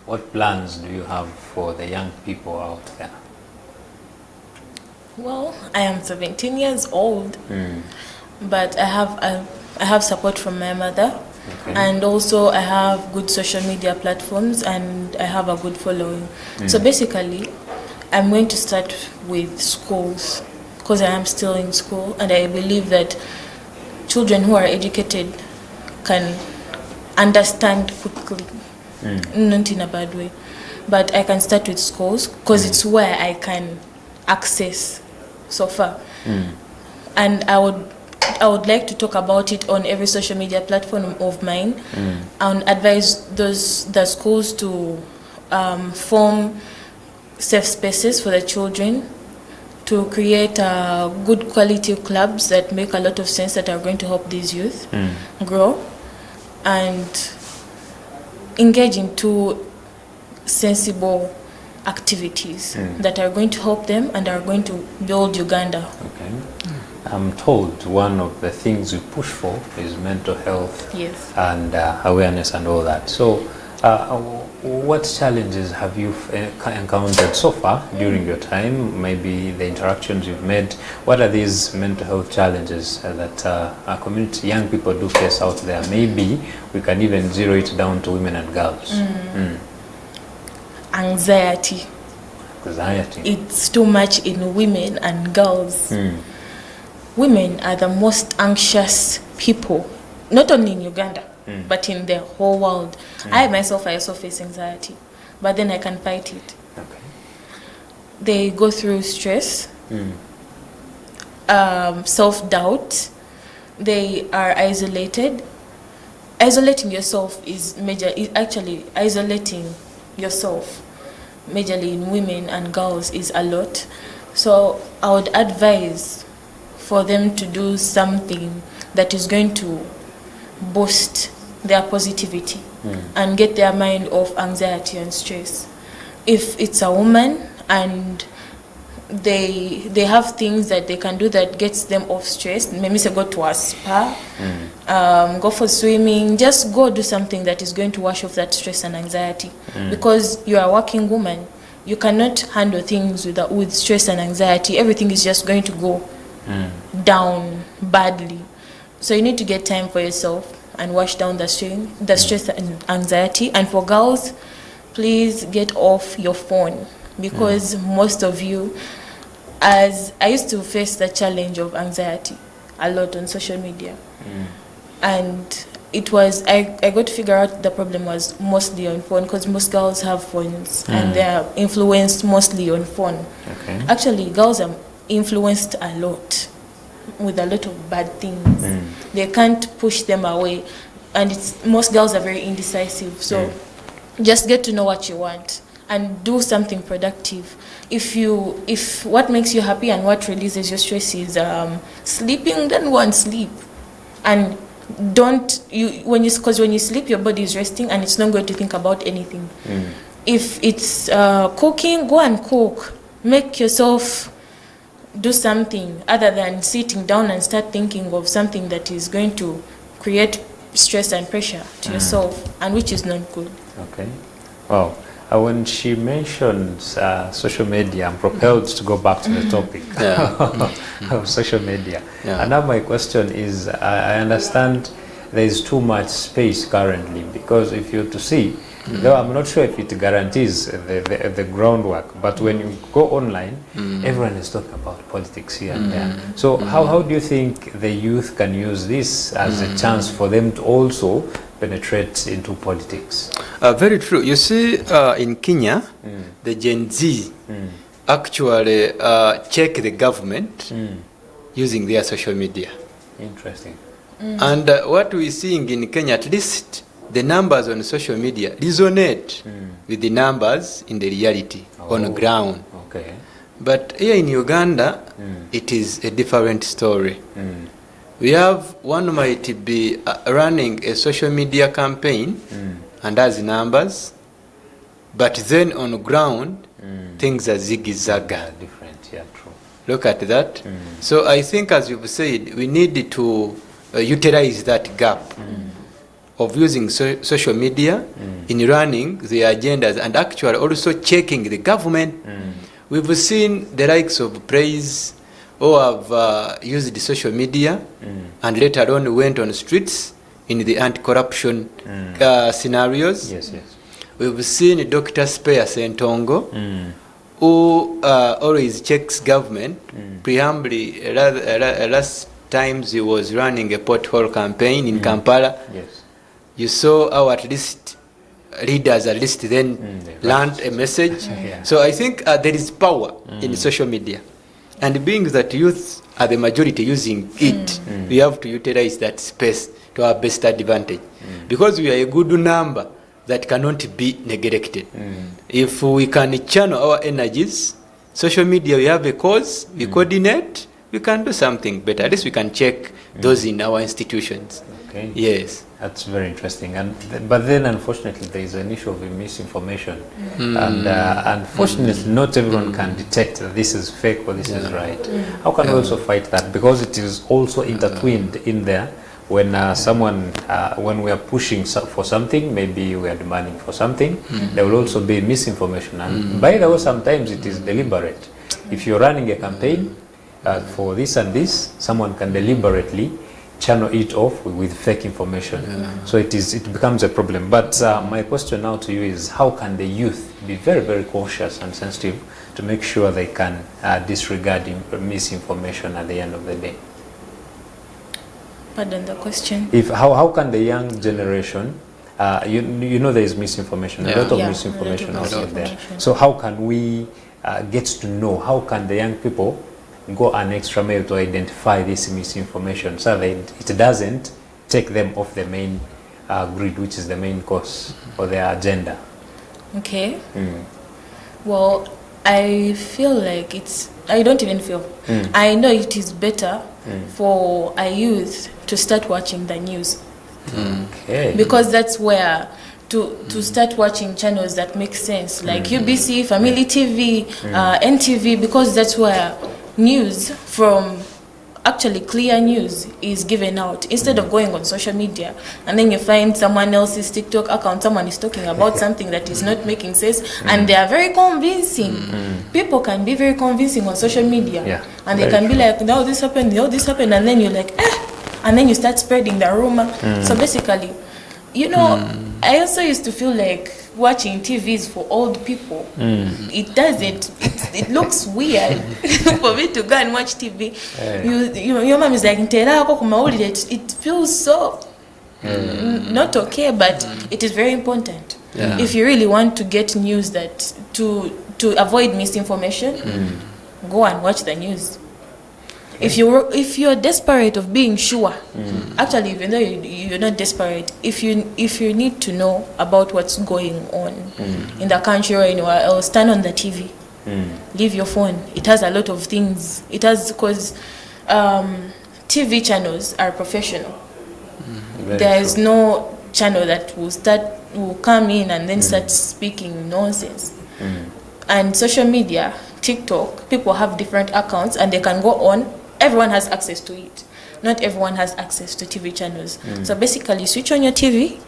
what plans do you have for the young people out there? Well, I am 17 years old, but I have support from my mother. Okay. And also I have good social media platforms, and I have a good following. So basically, I'm going to start with schools, because I am still in school, and I believe that children who are educated can understand quickly, not in a bad way. But I can start with schools, because it's where I can access so far. And I would like to talk about it on every social media platform of mine, and advise the schools to form safe spaces for the children, to create good quality clubs that make a lot of sense, that are going to help these youth grow, and engage into sensible activities that are going to help them and are going to build Uganda. Okay. I'm told one of the things you push for is mental health, yes, and awareness and all that. So what challenges have you encountered so far during your time, maybe the interactions you've made? What are these mental health challenges that our community, young people do face out there? Maybe we can even zero it down to women and girls. Anxiety. It's too much in women and girls. Women are the most anxious people, not only in Uganda, but in the whole world. I myself, I also face anxiety, but then I can fight it. Okay. They go through stress, self-doubt. They are isolated. Isolating yourself is actually isolating yourself majorly in women and girls is a lot. So I would advise for them to do something that is going to boost their positivity and get their mind off anxiety and stress. If it's a woman and they have things that they can do that gets them off stress, maybe say go to a spa, go for swimming, just go do something that is going to wash off that stress and anxiety. Because you are a working woman, you cannot handle things with stress and anxiety. Everything is just going to go down badly. So you need to get time for yourself and wash down the stress and anxiety. And for girls, please get off your phone, because most of you, as I used to face the challenge of anxiety a lot on social media, and it was, I got to figure out the problem was mostly on phone, because most girls have phones and they're influenced mostly on phone. Okay. Actually, girls are influenced a lot with a lot of bad things. They can't push them away, and most girls are very indecisive. So just get to know what you want and do something productive. If what makes you happy and what releases your stress is sleeping, then go and sleep. And when you sleep, your body is resting and it's not going to think about anything. If it's cooking, go and cook. Make yourself do something other than sitting down and start thinking of something that is going to create stress and pressure to yourself, and which is not good. Okay. Wow. When she mentioned social media, I'm propelled to go back to the topic of social media. And now my question is, I understand there is too much space currently, because if you're to see, though I'm not sure if it guarantees the groundwork, but when you go online, everyone is talking about politics here and there. So how do you think the youth can use this as a chance for them to also penetrate into politics? Very true. You see, in Kenya, the Gen Z actually check the government using their social media. Interesting. And what we're seeing in Kenya, at least the numbers on social media resonate with the numbers in the reality on ground. Okay. But here in Uganda, it is a different story. We have, one might be running a social media campaign and has numbers, but then on ground, things are ziggy-zagga. Different, yeah, true. Look at that. So I think, as you've said, we need to utilize that gap of using social media in running the agendas and actually also checking the government. We've seen the likes of Praise who have used social media and later on went on streets in the anti-corruption scenarios. Yes, yes. We've seen Dr. Spear Sentongo who always checks government. Preambly, last times he was running a pothole campaign in Kampala. Yes. You saw how at least leaders at least then learned a message. So I think there is power in social media. And being that youth are the majority using it, we have to utilize that space to our best advantage. Because we are a good number that cannot be neglected. If we can channel our energies, social media, we have a cause, we coordinate, we can do something better. At least we can check those in our institutions. Okay. Yes. That's very interesting. But then, unfortunately, there is an issue of misinformation. And unfortunately, not everyone can detect that this is fake or this is right. How can we also fight that? Because it is also intertwined in there. When when we are pushing for something, maybe we are demanding for something, there will also be misinformation. And by the way, sometimes it is deliberate. If you're running a campaign for this and this, someone can deliberately channel it off with fake information. So it becomes a problem. But my question now to you is, how can the youth be very, very cautious and sensitive to make sure they can disregard misinformation at the end of the day? Pardon the question. How can the young generation, you know there is misinformation, a lot of misinformation out there. So how can we get to know, how can the young people go an extra mile to identify this misinformation so that it doesn't take them off the main grid, which is the main course or their agenda? Okay. Well, I feel like I don't even feel. I know it is better for a youth to start watching the news. Okay. Because that's where to start watching channels that make sense, like UBC, Family TV, NTV, because that's where news from actually clear news is given out, instead of going on social media and then you find someone else's TikTok account, someone is talking about something that is not making sense, and they are very convincing. People can be very convincing on social media, and they can be like, no, this happened, and then you're like, and then you start spreading the rumor. So basically, you know, I also used to feel like watching TVs for old people. It doesn't. It looks weird for me to go and watch TV. Your mom is like, it feels so not okay, but it is very important. If you really want to get news that to avoid misinformation, go and watch the news. If you're desperate of being sure, actually, even though you're not desperate, if you need to know about what's going on in the country or anywhere else, turn on the TV. Leave your phone. It has a lot of things. It has, because TV channels are professional. There's no channel that will come in and then start speaking nonsense. And social media, TikTok, people have different accounts and they can go on. Everyone has access to it. Not everyone has access to TV channels. So basically, switch on your TV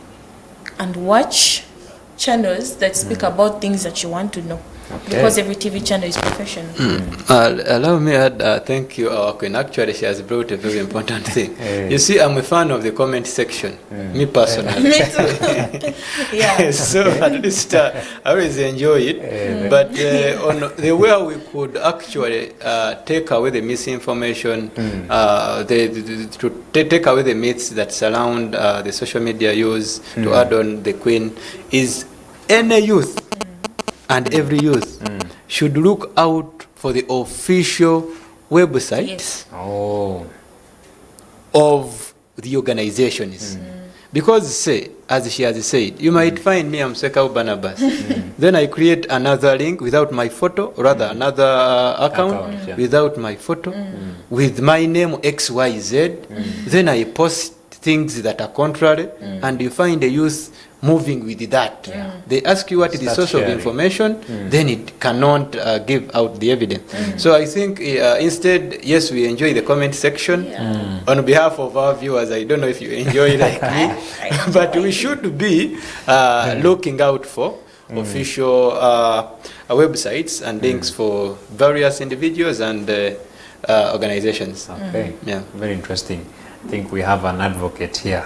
and watch channels that speak about things that you want to know. Because every TV channel is professional. Allow me to add, thank you, our Queen. Actually, she has brought a very important thing. You see, I'm a fan of the comment section, me personally. Me too. Yeah. So at least I always enjoy it. But on the way we could actually take away the misinformation, to take away the myths that surround the social media use, to add on the Queen, is any youth and every youth should look out for the official websites of the organizations. Because, say, as she has said, you might find me, I'm Sekau Barnabas. Then I create another link without my photo, or rather another account without my photo, with my name XYZ. Then I post things that are contrary, and you find a youth moving with that. They ask you what is the source of information, then it cannot give out the evidence. So I think instead, yes, we enjoy the comment section. On behalf of our viewers, I don't know if you enjoy it like me, but we should be looking out for official websites and links for various individuals and organizations. Yeah, very interesting. I think we have an advocate here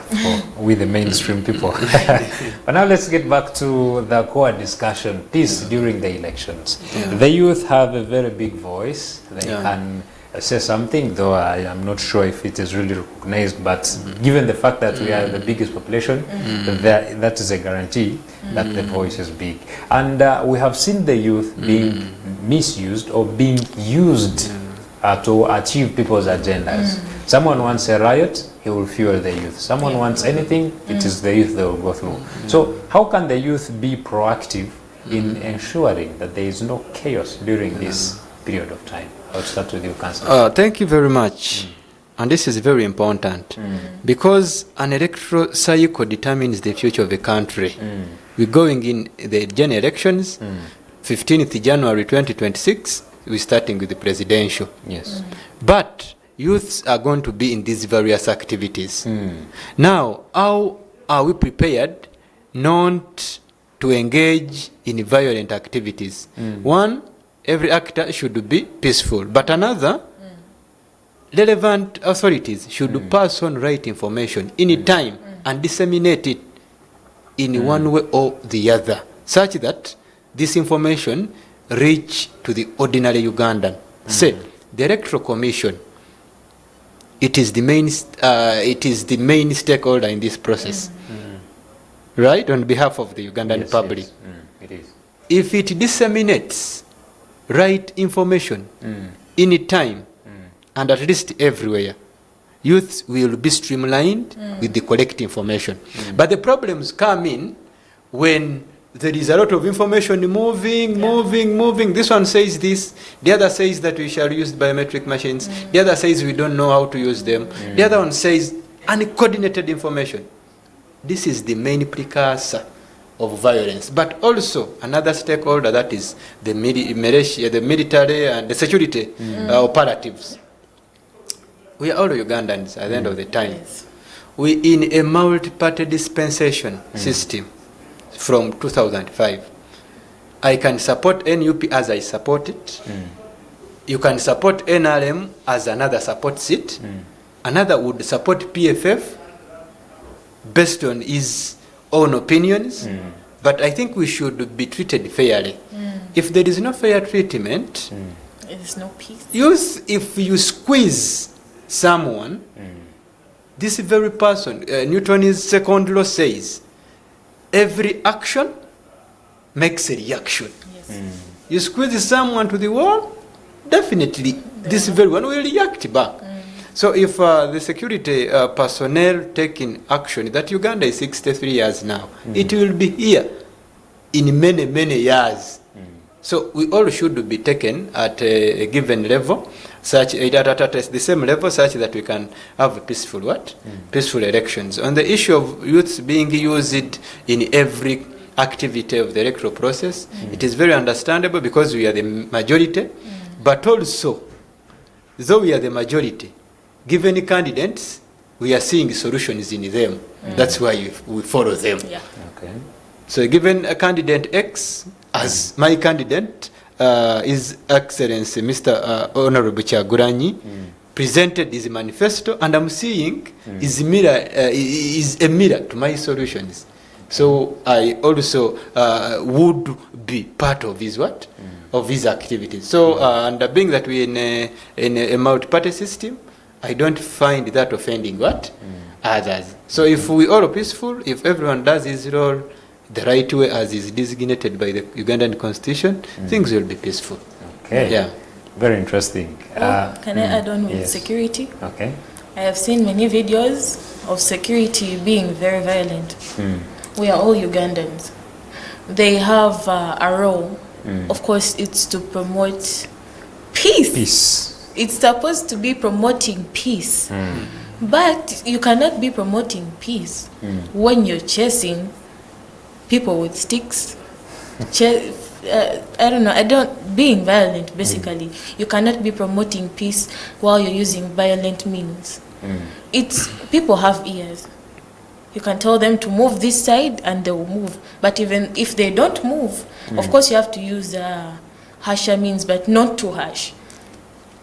with the mainstream people. But now let's get back to the core discussion piece during the elections. The youth have a very big voice. They can say something, though I am not sure if it is really recognized, but given the fact that we are the biggest population, that is a guarantee that the voice is big. And we have seen the youth being misused or being used to achieve people's agendas. Someone wants a riot, he will fuel the youth. Someone wants anything, it is the youth they will go through. So how can the youth be proactive in ensuring that there is no chaos during this period of time? I'll start with you, Councillor. Thank you very much. And this is very important because an electoral cycle determines the future of the country. We're going in the general elections, 15th January 2026, we're starting with the presidential. Yes. But youths are going to be in these various activities. Now, how are we prepared not to engage in violent activities? One, every actor should be peaceful. But another, relevant authorities should pass on right information in time and disseminate it in one way or the other, such that this information reach to the ordinary Ugandan. Say, the Electoral Commission, it is the main stakeholder in this process, right? On behalf of the Ugandan public, it is. If it disseminates right information in time and at least everywhere, youth will be streamlined with the correct information. But the problems come in when there is a lot of information moving. This one says this, the other says that we shall use biometric machines, the other says we don't know how to use them, the other one says uncoordinated information. This is the main precursor of violence. But also another stakeholder, that is the military and the security operatives. We are all Ugandans at the end of the time. We in a multi-party dispensation system from 2005. I can support NUP as I support it. You can support NRM as another support seat. Another would support PFF based on his own opinions. but I think we should be treated fairly. If there is no fair treatment, There's no peace. if you squeeze someone, this very person, Newton's second law says, every action makes a reaction. Yes. You squeeze someone to the wall, definitely this very one will react back. So if the security personnel taking action, that Uganda is 63 years now, it will be here in many, many years. So we all should be taken at a given level, such at the same level, such that we can have peaceful peaceful elections. On the issue of youths being used in every activity of the electoral process, it is very understandable because we are the majority, but also, though we are the majority, given candidates, we are seeing solutions in them. That's why we follow them. Yeah. Okay. So given a candidate X, as my candidate is Excellency Mr. Honorable Kyagulanyi, presented his manifesto, and I'm seeing is a mirror to my solutions. So I also would be part of his of his activities. So and being that we in a multi-party system, I don't find that offending others. So if we all are peaceful, if everyone does his role the right way as is designated by the Ugandan Constitution, things will be peaceful. Okay. Yeah. Very interesting. Can I add on with yes. security? Okay. I have seen many videos of security being very violent. We are all Ugandans. They have a role. Of course, it's to promote peace. Peace. It's supposed to be promoting peace. But you cannot be promoting peace when you're chasing people with sticks. I don't know, being violent, basically. You cannot be promoting peace while you're using violent means. People have ears. You can tell them to move this side and they will move. But even if they don't move, of course you have to use harsher means, but not too harsh.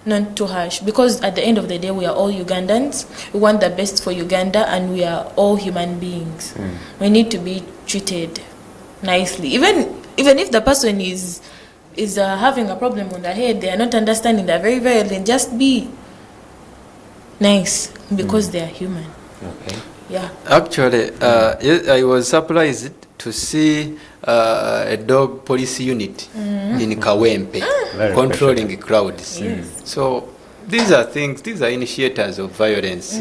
Not too harsh. Because at the end of the day, we are all Ugandans. We want the best for Uganda, and we are all human beings. We need to be treated nicely. Even if the person is having a problem on their head, they are not understanding, they're very violent, just be nice because they are human. Okay. Yeah. Actually, I was surprised to see a dog police unit in Kawempe controlling crowds. Yes. So these are initiators of violence.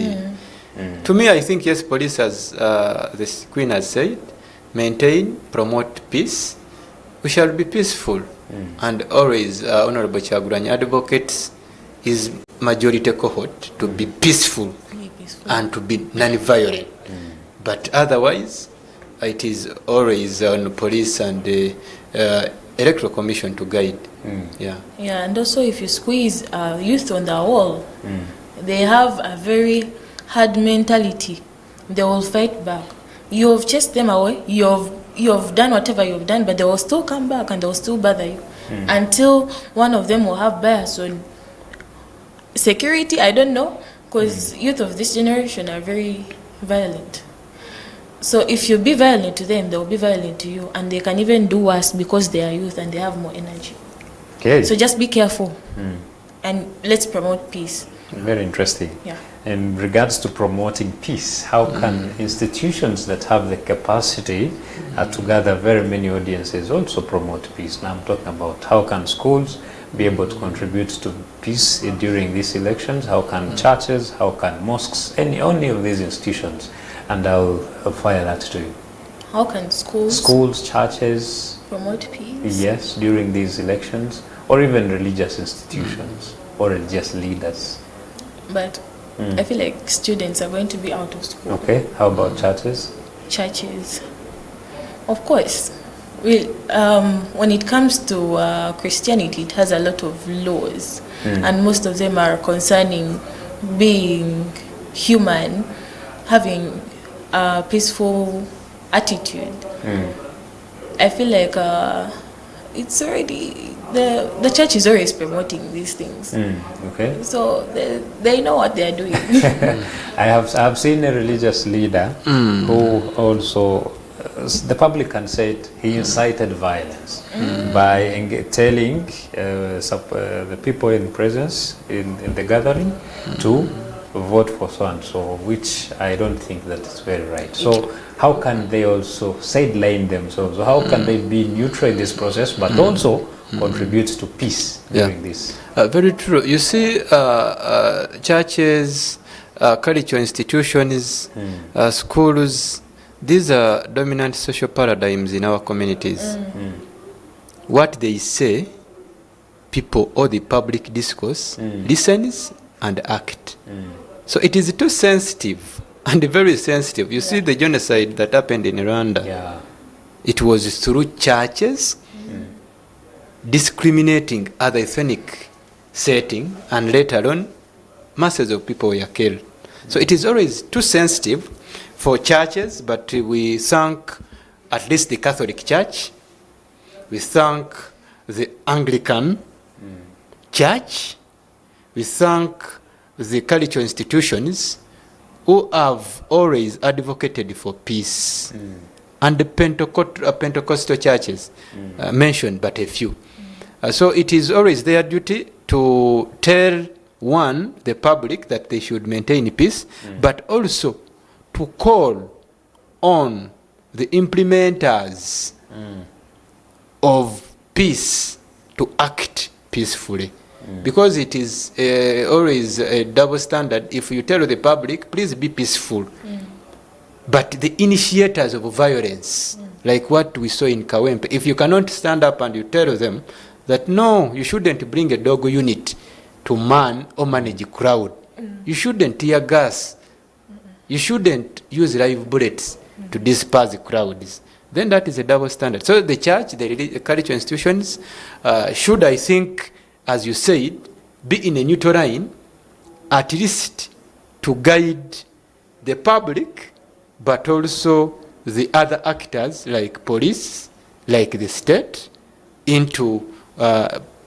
To me, I think, yes, police, as the Queen has said, maintain, promote peace. We shall be peaceful. And always, Honorable Kyagulanyi advocates his majority cohort to be peaceful, and to be non-violent. But otherwise, it is always on police and the electoral commission to guide. Yeah, and also if you squeeze youth on the wall, they have a very hard mentality. They will fight back. You have chased them away, you have done whatever you've done, but they will still come back and they will still bother you until one of them will have bias on security. I don't know, because youth of this generation are very violent. So if you be violent to them, they will be violent to you, and they can even do worse because they are youth and they have more energy. Okay. So just be careful, and let's promote peace. Very interesting. Yeah. In regards to promoting peace, how can institutions that have the capacity to gather very many audiences also promote peace? Now I'm talking about how can schools be able to contribute to peace during these elections? How can churches, how can mosques, any of these institutions? And I'll fire that to you. How can Schools, churches, promote peace? yes, during these elections, or even religious institutions or religious leaders. But I feel like students are going to be out of school. Okay, how about churches? Churches, of course. When it comes to Christianity, it has a lot of laws, and most of them are concerning being human, having a peaceful attitude. I feel like it's already the church is always promoting these things. Okay. So they know what they are doing. I've seen a religious leader who also the public can say it, he incited violence by telling the people in presence in the gathering to vote for so and so, which I don't think that is very right. So how can they also sideline themselves? How can they be neutral in this process, but also contribute to peace during this? Very true. You see, churches, cultural institutions, schools, these are dominant social paradigms in our communities. What they say, people or the public discourse listens and act. So it is too sensitive and very sensitive. You see the genocide that happened in Rwanda. It was through churches discriminating other ethnic setting, and later on masses of people were killed. So it is always too sensitive for churches, but we thank at least the Catholic Church, we thank the Anglican Church, we thank the cultural institutions who have always advocated for peace, and the Pentecostal churches mentioned but a few. So it is always their duty to tell the public that they should maintain peace, but also to call on the implementers of peace to act peacefully. Because it is always a double standard. If you tell the public, please be peaceful, but the initiators of violence, like what we saw in Kawempe, if you cannot stand up and you tell them that no, you shouldn't bring a dog unit to man or manage a crowd, you shouldn't tear gas, you shouldn't use live bullets to disperse the crowds, then that is a double standard. So the church, the cultural institutions should, I think, as you said, be in a neutral line, at least to guide the public, but also the other actors like police, like the state, into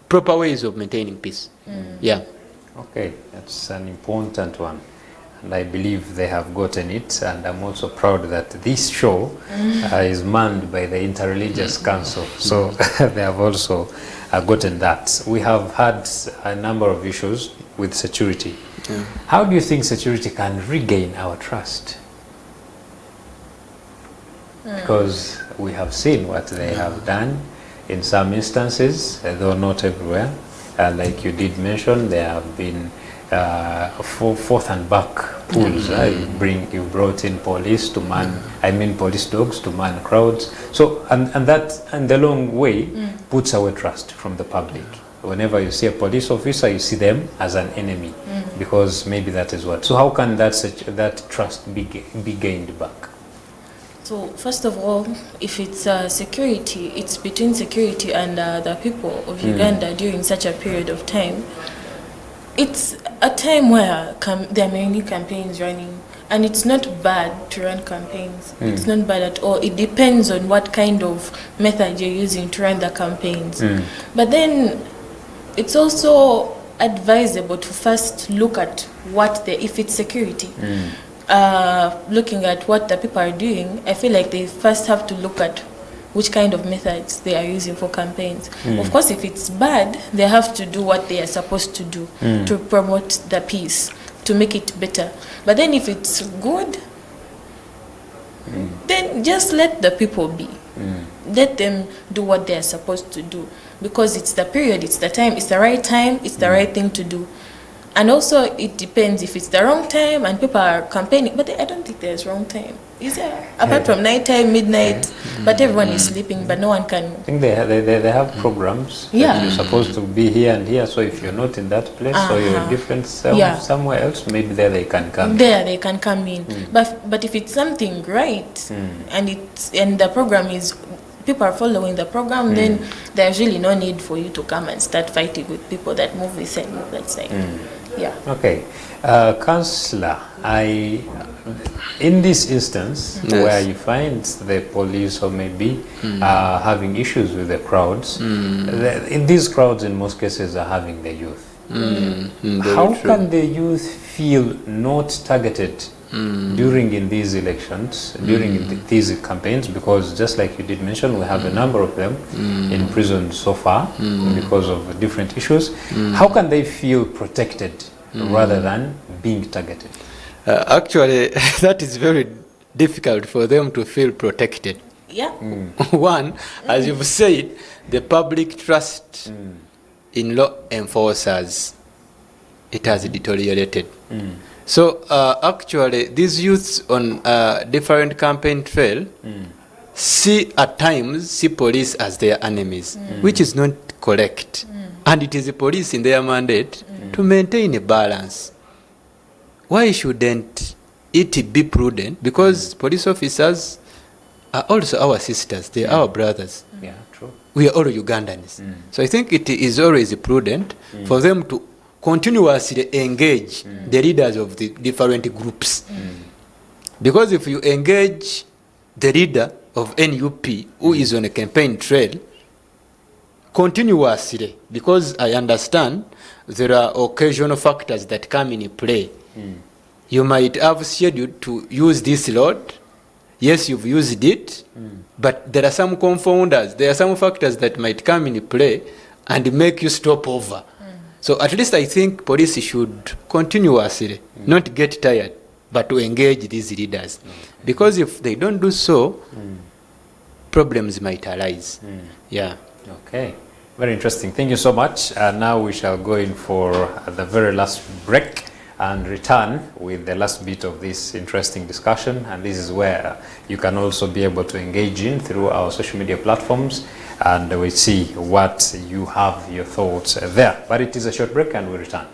proper ways of maintaining peace. Okay, that's an important one, and I believe they have gotten it, and I'm also proud that this show is manned by the Interreligious Council, so they have also gotten that. We have had a number of issues with security. How do you think security can regain our trust? Because we have seen what they have done in some instances, though not everywhere. Like you did mention, there have been forth and back pulls. You brought in police to man, police dogs to man crowds. So and that and the long way puts away trust from the public. Whenever you see a police officer, you see them as an enemy, because maybe that is what. So how can that trust be gained back? So first of all, if it's security, it's between security and the people of Uganda during such a period of time. It's a time where there are many campaigns running, and it's not bad to run campaigns. It's not bad at all. It depends on what kind of method you're using to run the campaigns. But then it's also advisable to first look at if it's security. Looking at what the people are doing, I feel like they first have to look at which kind of methods they are using for campaigns. Of course, if it's bad, they have to do what they are supposed to do to promote the peace, to make it better. But then if it's good, then just let the people be. Let them do what they are supposed to do, because it's the period, it's the time, it's the right time, it's the right thing to do. And also, it depends if it's the wrong time and people are campaigning. But I don't think there's wrong time. Is there? Apart from night time, midnight, but everyone is sleeping, but no one can. I think they have programs. That you're supposed to be here and here. So if you're not in that place, or you're different somewhere else, maybe there they can come. There they can come in. But if it's something right, and the program is, people are following the program, then there's really no need for you to come and start fighting with people that move this side, move that side. Okay. Councillor, in this instance where you find the police or maybe having issues with the crowds, in these crowds in most cases are having the youth. How can the youth feel not targeted during in these elections, during these campaigns, because just like you did mention, we have a number of them in prison so far because of different issues. How can they feel protected rather than being targeted? Actually, that is very difficult for them to feel protected. Yeah. One, as you've said, the public trust in law enforcers, it has deteriorated. So actually, these youths on different campaign trail at times see police as their enemies, which is not correct. And it is the police in their mandate to maintain a balance. Why shouldn't it be prudent? Because police officers are also our sisters, they are our brothers. Yeah, true. We are all Ugandans. So I think it is always prudent for them to continuously engage the leaders of the different groups. Because if you engage the leader of NUP who is on a campaign trail continuously, because I understand there are occasional factors that come in play. You might have scheduled to use this road. Yes, you've used it, but there are some confounders. There are some factors that might come in play and make you stop over. So at least I think police should continuously not get tired, but to engage these leaders. Because if they don't do so, problems might arise. Yeah. Okay. Very interesting. Thank you so much. Now we shall go in for the very last break and return with the last bit of this interesting discussion. And this is where you can also be able to engage in through our social media platforms, and we see what you have, your thoughts there. But it is a short break and we return.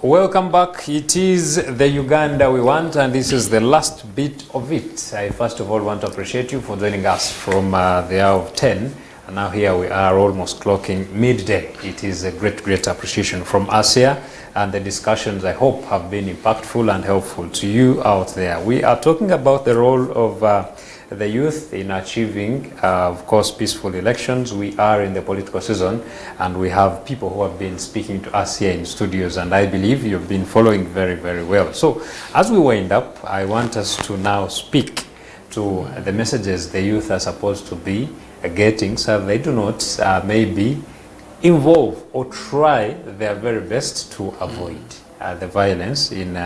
Welcome back. It is the Uganda We Want, and this is the last bit of it. I first of all want to appreciate you for joining us from the hour of 10, and now here we are almost clocking midday. It is a great appreciation from us here, and the discussions I hope have been impactful and helpful to you out there. We are talking about the role of the youth in achieving, of course, peaceful elections. We are in the political season, and we have people who have been speaking to us here in studios, and I believe you've been following very well. So as we wind up, I want us to now speak to the messages the youth are supposed to be getting, so they do not maybe involve or try their very best to avoid the violence in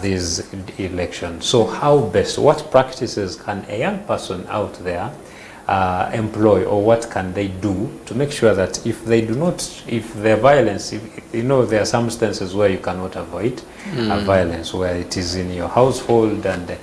these elections. So how best, what practices can a young person out there employ, or what can they do to make sure that if they do not, if the violence, if, you know, there are some instances where you cannot avoid violence, where it is in your household, and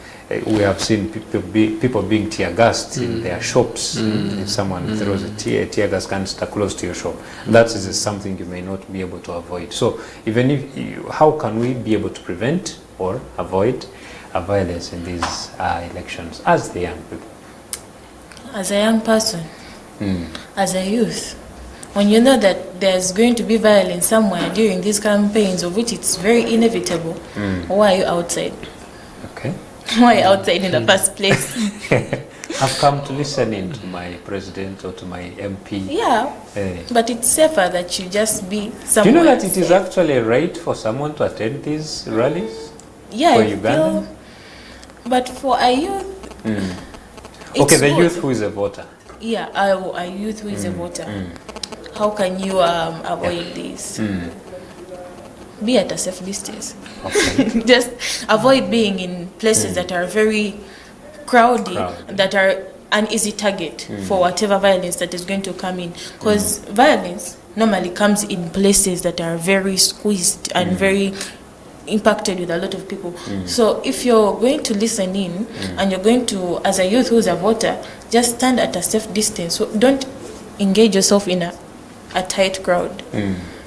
we have seen people being tear gassed in their shops. If someone throws a tear gas canister close to your shop, that is something you may not be able to avoid. So even if how can we be able to prevent or avoid violence in these elections as the young people? As a young person, as a youth, when you know that there's going to be violence somewhere during these campaigns, of which it's very inevitable, why are you outside? Okay. Why outside in the first place? I've come to listen in to my president or to my MP. Yeah, but it's safer that you just be somewhere. Do you know that it is actually right for someone to attend these rallies? Yeah, for I Uganda? feel, but for a youth, Okay, the good. youth who is a voter. Yeah, a youth who is a voter. How can you avoid this? Be at a safe distance. Okay. Just avoid being in places that are very crowded, that are an easy target for whatever violence that is going to come in. Because violence normally comes in places that are very squeezed and very impacted with a lot of people. So if you're going to listen in and you're going to, as a youth who's a voter, just stand at a safe distance. So don't engage yourself in a tight crowd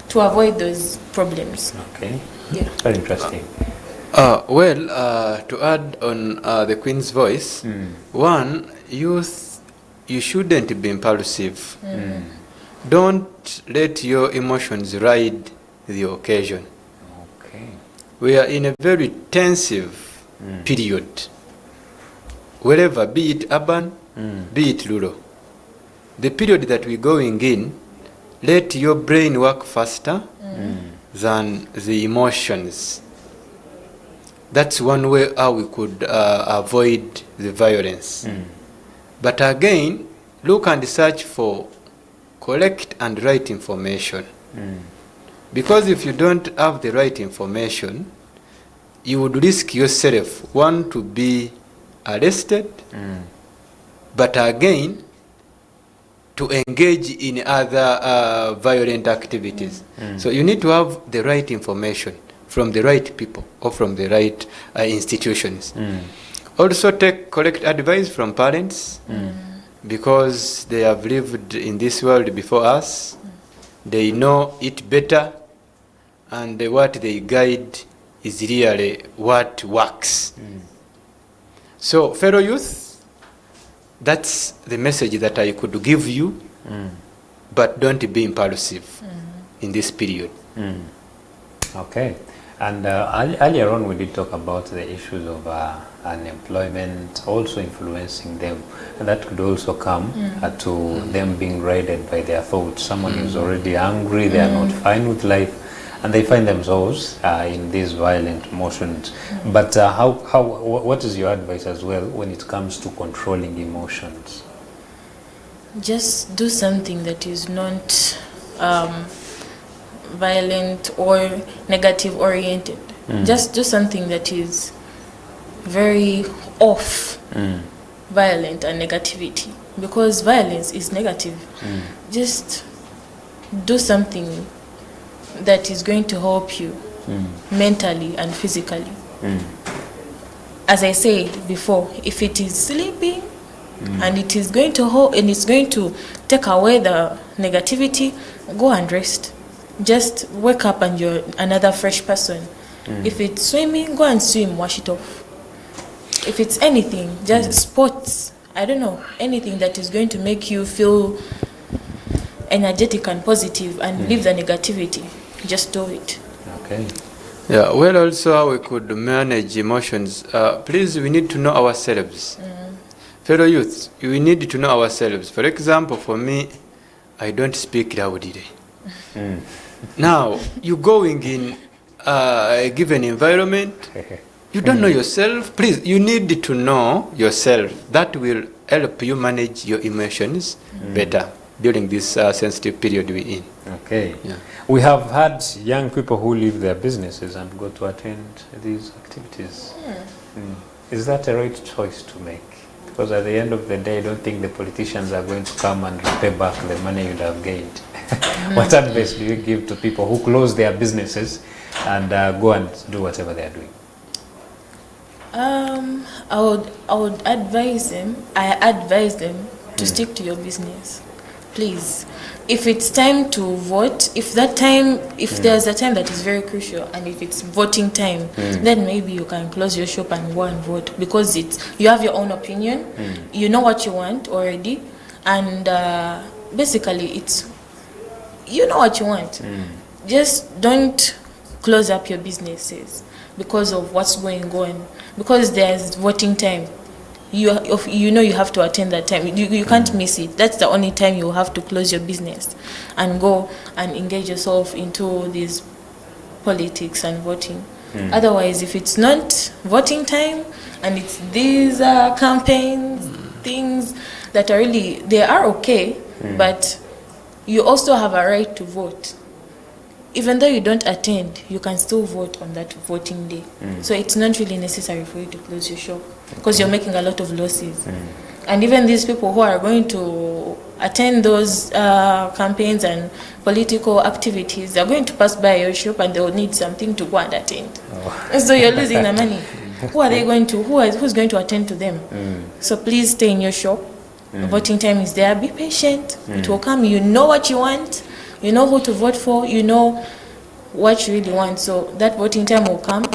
to avoid those problems. Okay. Yeah. Very interesting. To add on the Queen's voice, one, youth, you shouldn't be impulsive. Don't let your emotions ride the occasion. Okay. We are in a very tensive period, wherever, be it urban, be it rural. The period that we're going in, let your brain work faster than the emotions. That's one way how we could avoid the violence. But again, look and search for correct and right information. Because if you don't have the right information, you would risk yourself, one, to be arrested, but again, to engage in other violent activities. So you need to have the right information from the right people or from the right institutions. Also take correct advice from parents, because they have lived in this world before us. They know it better, and what they guide is really what works. So fellow youth, that's the message that I could give you, but don't be impulsive in this period. Okay. And earlier on we did talk about the issues of unemployment also influencing them, and that could also come to them being raided by their thoughts. Someone who's already angry, they are not fine with life, and they find themselves in these violent motions. But what is your advice as well when it comes to controlling emotions? Just do something that is not violent or negative oriented. Just do something that is very off violent and negativity, because violence is negative. Just do something that is going to help you mentally and physically. As I said before, if it is sleeping and it is going to hold and it's going to take away the negativity, go and rest. Just wake up and you're another fresh person. If it's swimming, go and swim, wash it off. If it's anything, just sports, I don't know, anything that is going to make you feel energetic and positive and leave the negativity, just do it. Okay. Yeah, well, also how we could manage emotions. Please, we need to know ourselves. Fellow youth, we need to know ourselves. For example, for me, I don't speak loudly. Now, you're going in a given environment, you don't know yourself. Please, you need to know yourself. That will help you manage your emotions better. during this sensitive period we're in. Okay. Yeah. We have had young people who leave their businesses and go to attend these activities. Is that a right choice to make? Because at the end of the day, I don't think the politicians are going to come and repay back the money you'd have gained. What advice do you give to people who close their businesses and go and do whatever they are doing? I would advise them. I advise them to stick to your business, please. If it's time to vote, if there's a time that is very crucial, and if it's voting time, then maybe you can close your shop and go and vote, because you have your own opinion, you know what you want already, and basically you know what you want. Just don't close up your businesses because of what's going on, because there's voting time. You know you have to attend that time. You can't miss it. That's the only time you have to close your business and go and engage yourself into these politics and voting. Otherwise, if it's not voting time and it's these campaigns, things that are really, they are okay, but you also have a right to vote. Even though you don't attend, you can still vote on that voting day. So it's not really necessary for you to close your shop, because you're making a lot of losses. And even these people who are going to attend those campaigns and political activities, they're going to pass by your shop and they'll need something to go and attend. So you're losing the money. Who are they going to, who's going to attend to them? So please stay in your shop. Voting time is there. Be patient. It will come. You know what you want. You know who to vote for, you know what you really want. So that voting time will come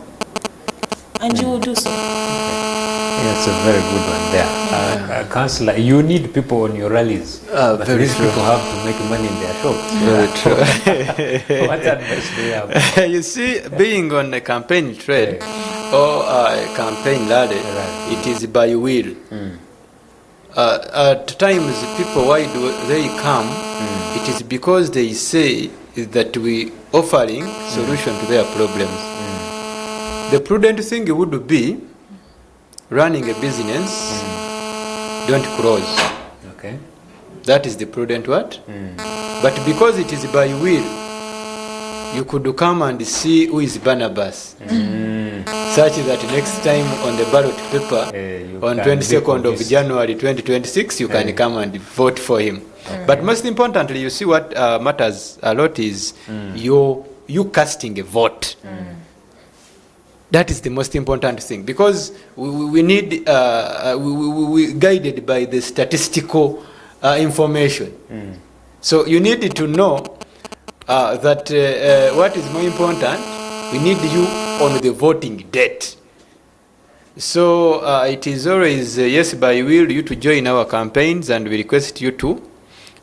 and you will do so. That's a very good one there. Councillor, you need people on your rallies. But these people have to make money in their shops. Very true. What advice do you have? You see, being on a campaign trail or a campaign rally, it is by will. At times, people, why do they come? It is because they say that we offering solution to their problems. The prudent thing would be running a business, don't close. Okay. That is the prudent what? But because it is by will, you could come and see who is Barnabas. Such that next time on the ballot paper, on 22nd of January 2026, you can come and vote for him. But most importantly, you see what matters a lot is you casting a vote. That is the most important thing, because we need, we guided by the statistical information. So you need to know that what is more important, we need you on the voting date. So it is always, yes, by will you to join our campaigns, and we request you to,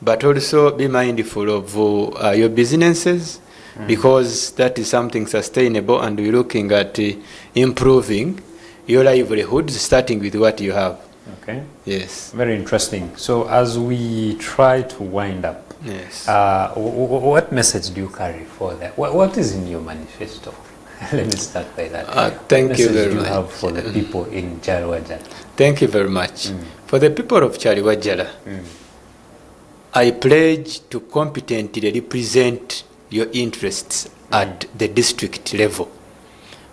but also be mindful of your businesses, because that is something sustainable, and we're looking at improving your livelihoods, starting with what you have. Okay. Yes. Very interesting. So as we try to wind up, yes, what message do you carry for that? What is in your manifesto? Let me start by that. Thank you very much. What message do you much. have for the people in Chaliwajala? Thank you very much. For the people of Chaliwajala, I pledge to competently represent your interests at the district level.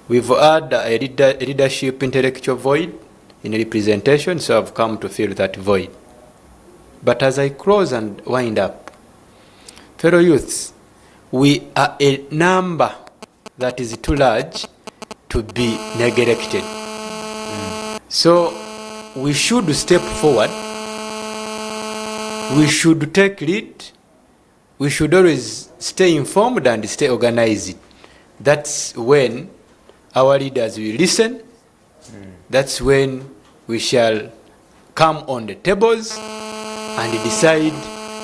We've had a leadership intellectual void in representation, so I've come to fill that void. But as I close and wind up, fellow youths, we are a number that is too large to be neglected. So we should step forward. We should take lead. We should always stay informed and stay organized. That's when our leaders will listen. That's when we shall come on the tables and decide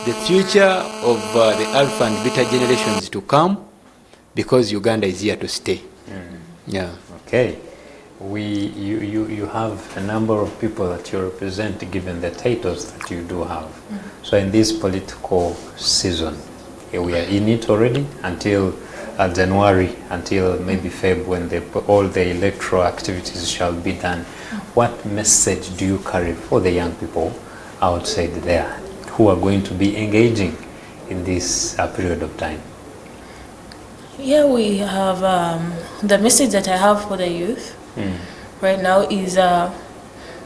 the future of the alpha and beta generations to come, because Uganda is here to stay. Yeah. Okay. You have a number of people that you represent, given the titles that you do have. So in this political season, we are in it already until January, until maybe Feb, when all the electoral activities shall be done. What message do you carry for the young people outside there who are going to be engaging in this period of time? Yeah, we have the message that I have for the youth right now is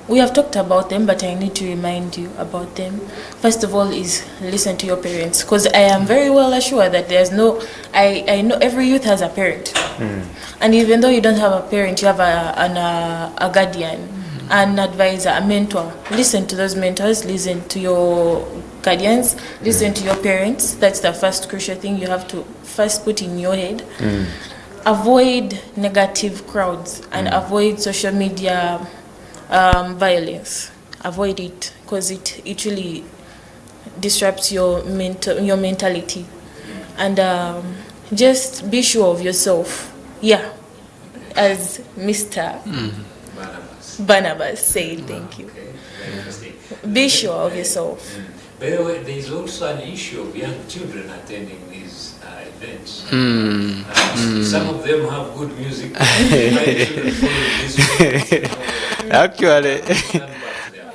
we have talked about them, but I need to remind you about them. First of all is listen to your parents, because I am very well assured that there's no, I know every youth has a parent. And even though you don't have a parent, you have a guardian, an advisor, a mentor. Listen to those mentors, listen to your guardians, listen to your parents. That's the first crucial thing you have to first put in your head. Avoid negative crowds and avoid social media violence. Avoid it, because it really disrupts your mentality. And just be sure of yourself. Yeah, as Mr. Barnabas said, thank you. Okay. Very interesting. Be sure of yourself. By the way, there is also an issue of young children attending these events. Some of them have good music.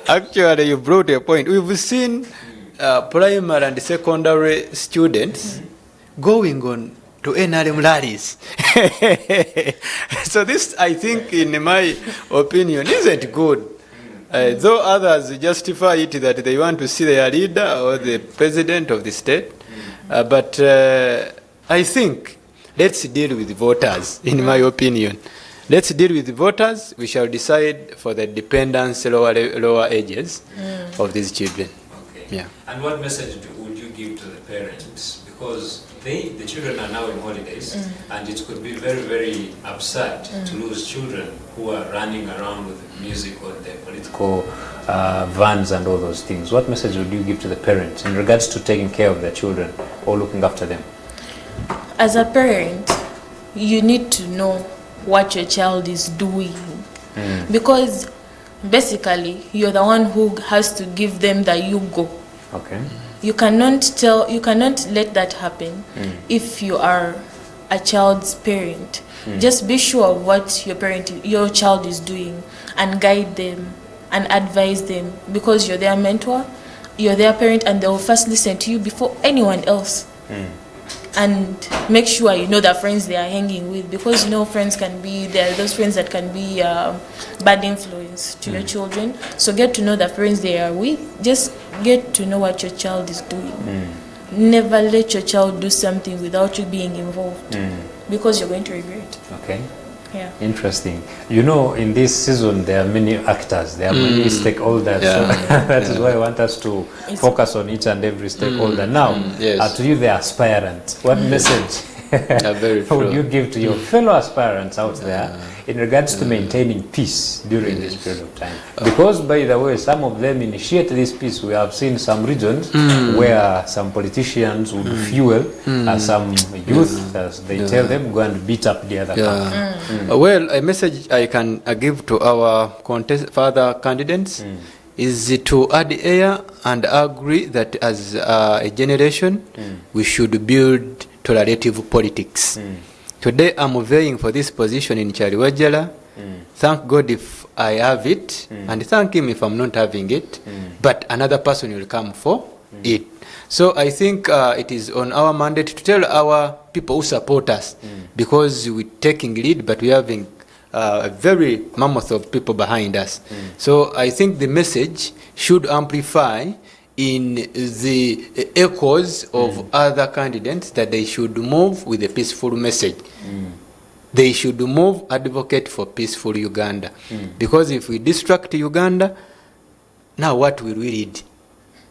Actually, you brought a point. We've seen primary and secondary students going on to NRM rallies. So this, I think, in my opinion, isn't good. Though others justify it that they want to see their leader or the president of the state. But I think let's deal with voters, in my opinion. Let's deal with voters. We shall decide for the dependence lower ages of these children. Okay. Yeah. And what message would you give to the parents? Because the children are now in holidays, and it could be very, very absurd to lose children who are running around with music or their political vans and all those things. What message would you give to the parents in regards to taking care of their children or looking after them? As a parent, you need to know what your child is doing, because basically you're the one who has to give them the you go. Okay. You cannot let that happen if you are a child's parent. Just be sure of what your child is doing, and guide them and advise them, because you're their mentor, you're their parent, and they'll first listen to you before anyone else. And make sure you know the friends they are hanging with, because you know friends can be there. Those friends that can be bad influence to your children. So get to know the friends they are with. Just get to know what your child is doing. Never let your child do something without you being involved, because you're going to regret. Okay. Yeah. Interesting. You know, in this season there are many actors, there are many stakeholders. So that is why I want us to focus on each and every stakeholder. Now, to you, the aspirant, what message would you give to your fellow aspirants out there in regards to maintaining peace during this period of time? Because, by the way, some of them initiate this peace. We have seen some regions where some politicians would fuel some youth, as they tell them, go and beat up the other camp. Well, a message I can give to our further candidates is to add air and agree that as a generation we should build tolerative politics. Today I'm vying for this position in Chariwajala. Thank God if I have it, and thank him if I'm not having it, but another person will come for it. So I think it is on our mandate to tell our people who support us, because we're taking lead, but we're having a very mammoth of people behind us. So I think the message should amplify in the echoes of other candidates, that they should move with a peaceful message. They should move, advocate for peaceful Uganda. Because if we distract Uganda, now what will we read?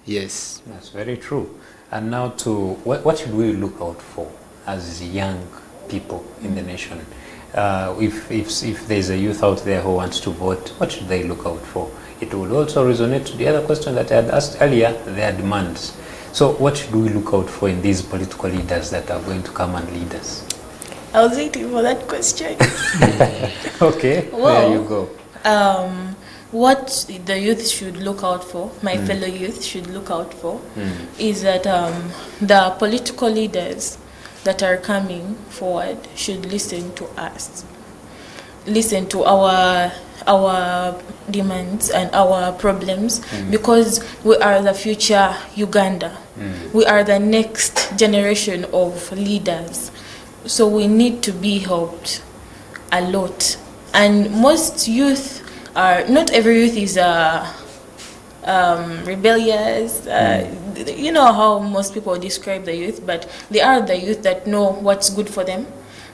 Yes. That's very true. And now to, what should we look out for as young people in the nation? If there's a youth out there who wants to vote, what should they look out for? It will also resonate to the other question that I had asked earlier, their demands. So what should we look out for in these political leaders that are going to come and lead us? I was waiting for that question. Okay, there you go. What the youth should look out for, my fellow youth should look out for, is that the political leaders that are coming forward should listen to us. Listen to our our demands and our problems, because we are the future Uganda. We are the next generation of leaders. So we need to be helped a lot. And most youth are, not every youth is rebellious. You know how most people describe the youth, but they are the youth that know what's good for them,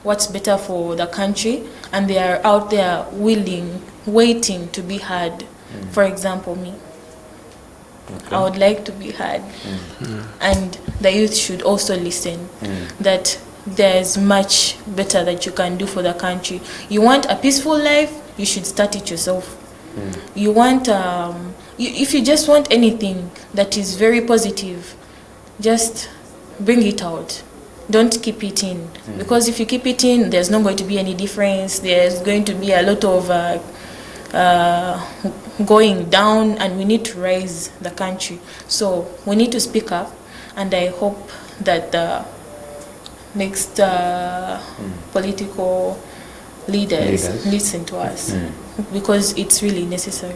what's better for the country, and they are out there willing, waiting to be heard. For example, me. I would like to be heard. And the youth should also listen that there's much better that you can do for the country. You want a peaceful life, you should start it yourself. You want, if you just want anything that is very positive, just bring it out. Don't keep it in. Because if you keep it in, there's not going to be any difference. There's going to be a lot of going down, and we need to raise the country. So we need to speak up, and I hope that the next political leaders listen to us, because it's really necessary.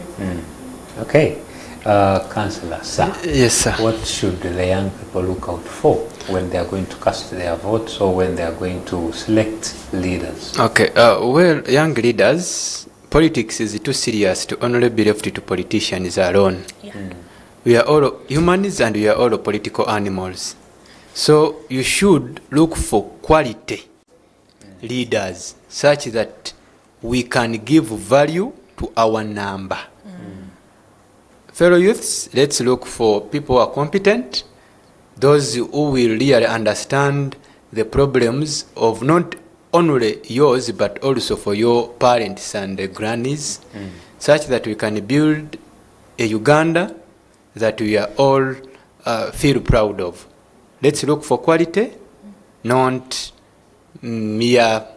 Okay. Councillor, sir. Yes, sir. What should the young people look out for when they are going to cast their votes, or when they are going to select leaders? Okay. Well, young leaders, politics is too serious to only be left to politicians alone. We are all humans, and we are all political animals. So you should look for quality leaders, such that we can give value to our number. Fellow youths, let's look for people who are competent, those who will really understand the problems of not only yours, but also for your parents and grannies, such that we can build a Uganda that we are all feel proud of. Let's look for quality, not mere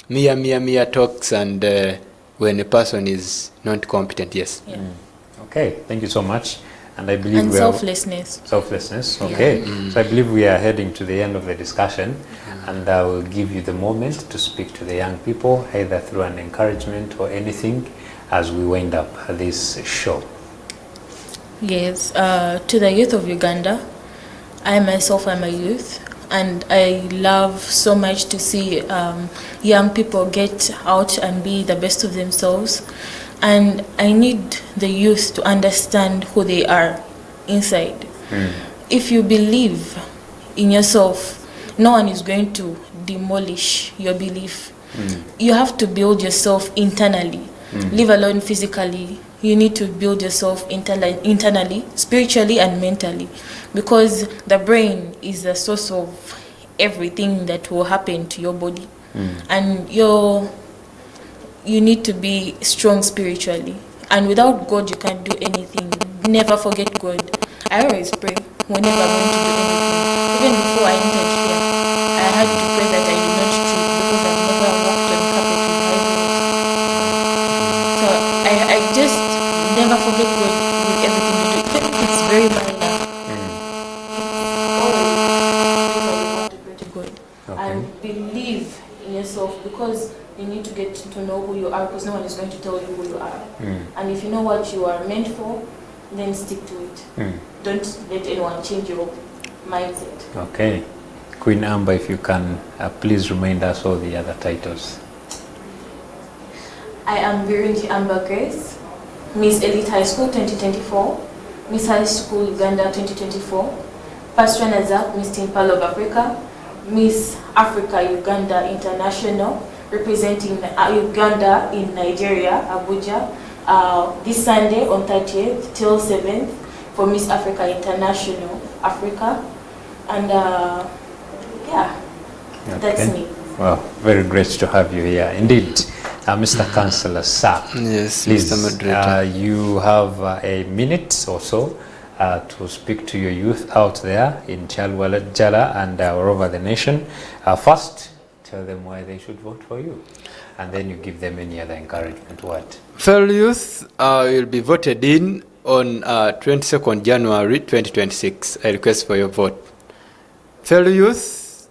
talks, and when a person is not competent. Yes. Okay, thank you so much. And I believe And selflessness. Selflessness, okay. So I believe we are heading to the end of the discussion, and I will give you the moment to speak to the young people, either through an encouragement or anything, as we wind up this show. Yes, to the youth of Uganda, I myself am a youth, and I love so much to see young people get out and be the best of themselves. And I need the youth to understand who they are inside. If you believe in yourself, no one is going to demolish your belief. You have to build yourself internally, leave alone physically. You need to build yourself internally, spiritually and mentally, because the brain is the source of everything that will happen to your body. And you need to be strong spiritually, and without God you can't do anything. Never forget God. I always pray whenever I'm going to do anything. Even before I entered here, I had to pray that I do not trip, because I've never walked on carpet with high heels. So I just never forget God with everything you do, even if it's very minor. Always pray to God. And believe in yourself, because you need to get to know who you are, because no one is going to tell you who you are. And if you know what you are meant for, then stick to it. Don't let anyone change your mindset. Okay. Queen Amber, if you can please remind us all the other titles. I am Biringi Amber Grace, Miss Elite High School 2024, Miss High School Uganda 2024, First runner-up Miss Teen Pearl of Africa, Miss Africa Uganda International, representing Uganda in Nigeria, Abuja, this Sunday on 30th till 7th for Miss Africa International Africa. And that's me. Well, very great to have you here. Indeed, Mr. Councillor, sir. Yes, please, Mr. Moderator. You have a minute or so to speak to your youth out there in Jala and all over the nation. First, tell them why they should vote for you, and then you give them any other encouragement word. Fellow youth, will be voted in on 22nd January 2026. I request for your vote. Fellow youth,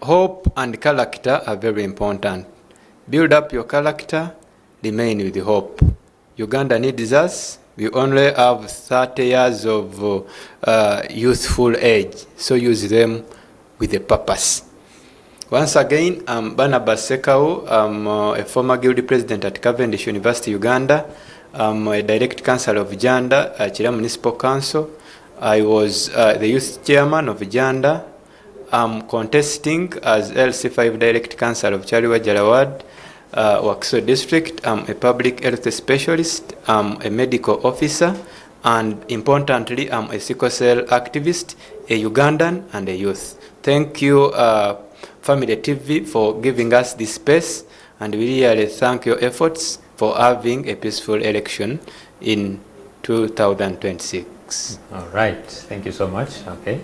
hope and character are very important. Build up your character, remain with hope. Uganda needs us. We only have 30 years of youthful age, so use them with a purpose. Once again, I'm Barnabas Sekau. I'm a former Guild President at Cavendish University, Uganda. I'm a Direct Councillor of Janda, Chira Municipal Council. I was the Youth Chairman of Janda. I'm contesting as LC5 Direct Councillor of Chaliwa Jalawad, Wakiso District. I'm a Public Health Specialist. I'm a Medical Officer. And importantly, I'm a sickle cell activist, a Ugandan, and a youth. Thank you, Family TV, for giving us this space, and we really thank your efforts for having a peaceful election in 2026. All right, thank you so much. Okay.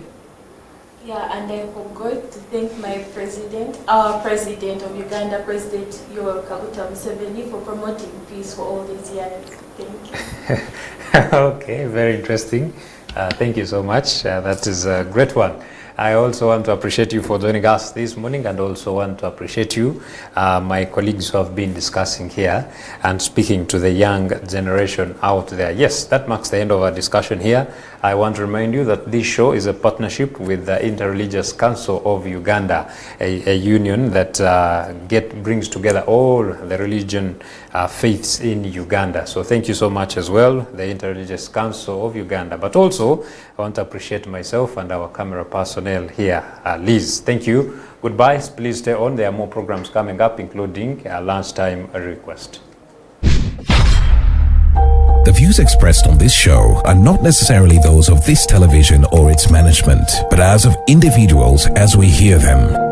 Yeah, and I forgot to thank my president, our president of Uganda, President Yoweri Kaguta Museveni, for promoting peace for all these years. Thank you. Okay, very interesting. Thank you so much. That is a great one. I also want to appreciate you for joining us this morning, and also want to appreciate you, my colleagues who have been discussing here and speaking to the young generation out there. Yes, that marks the end of our discussion here. I want to remind you that this show is a partnership with the Interreligious Council of Uganda, a union that brings together all the religion faiths in Uganda. So thank you so much as well, the Interreligious Council of Uganda. But also, I want to appreciate myself and our camera personnel here. Liz, thank you. Goodbye. Please stay on. There are more programs coming up, including a lunchtime request. The views expressed on this show are not necessarily those of this television or its management, but as of individuals as we hear them.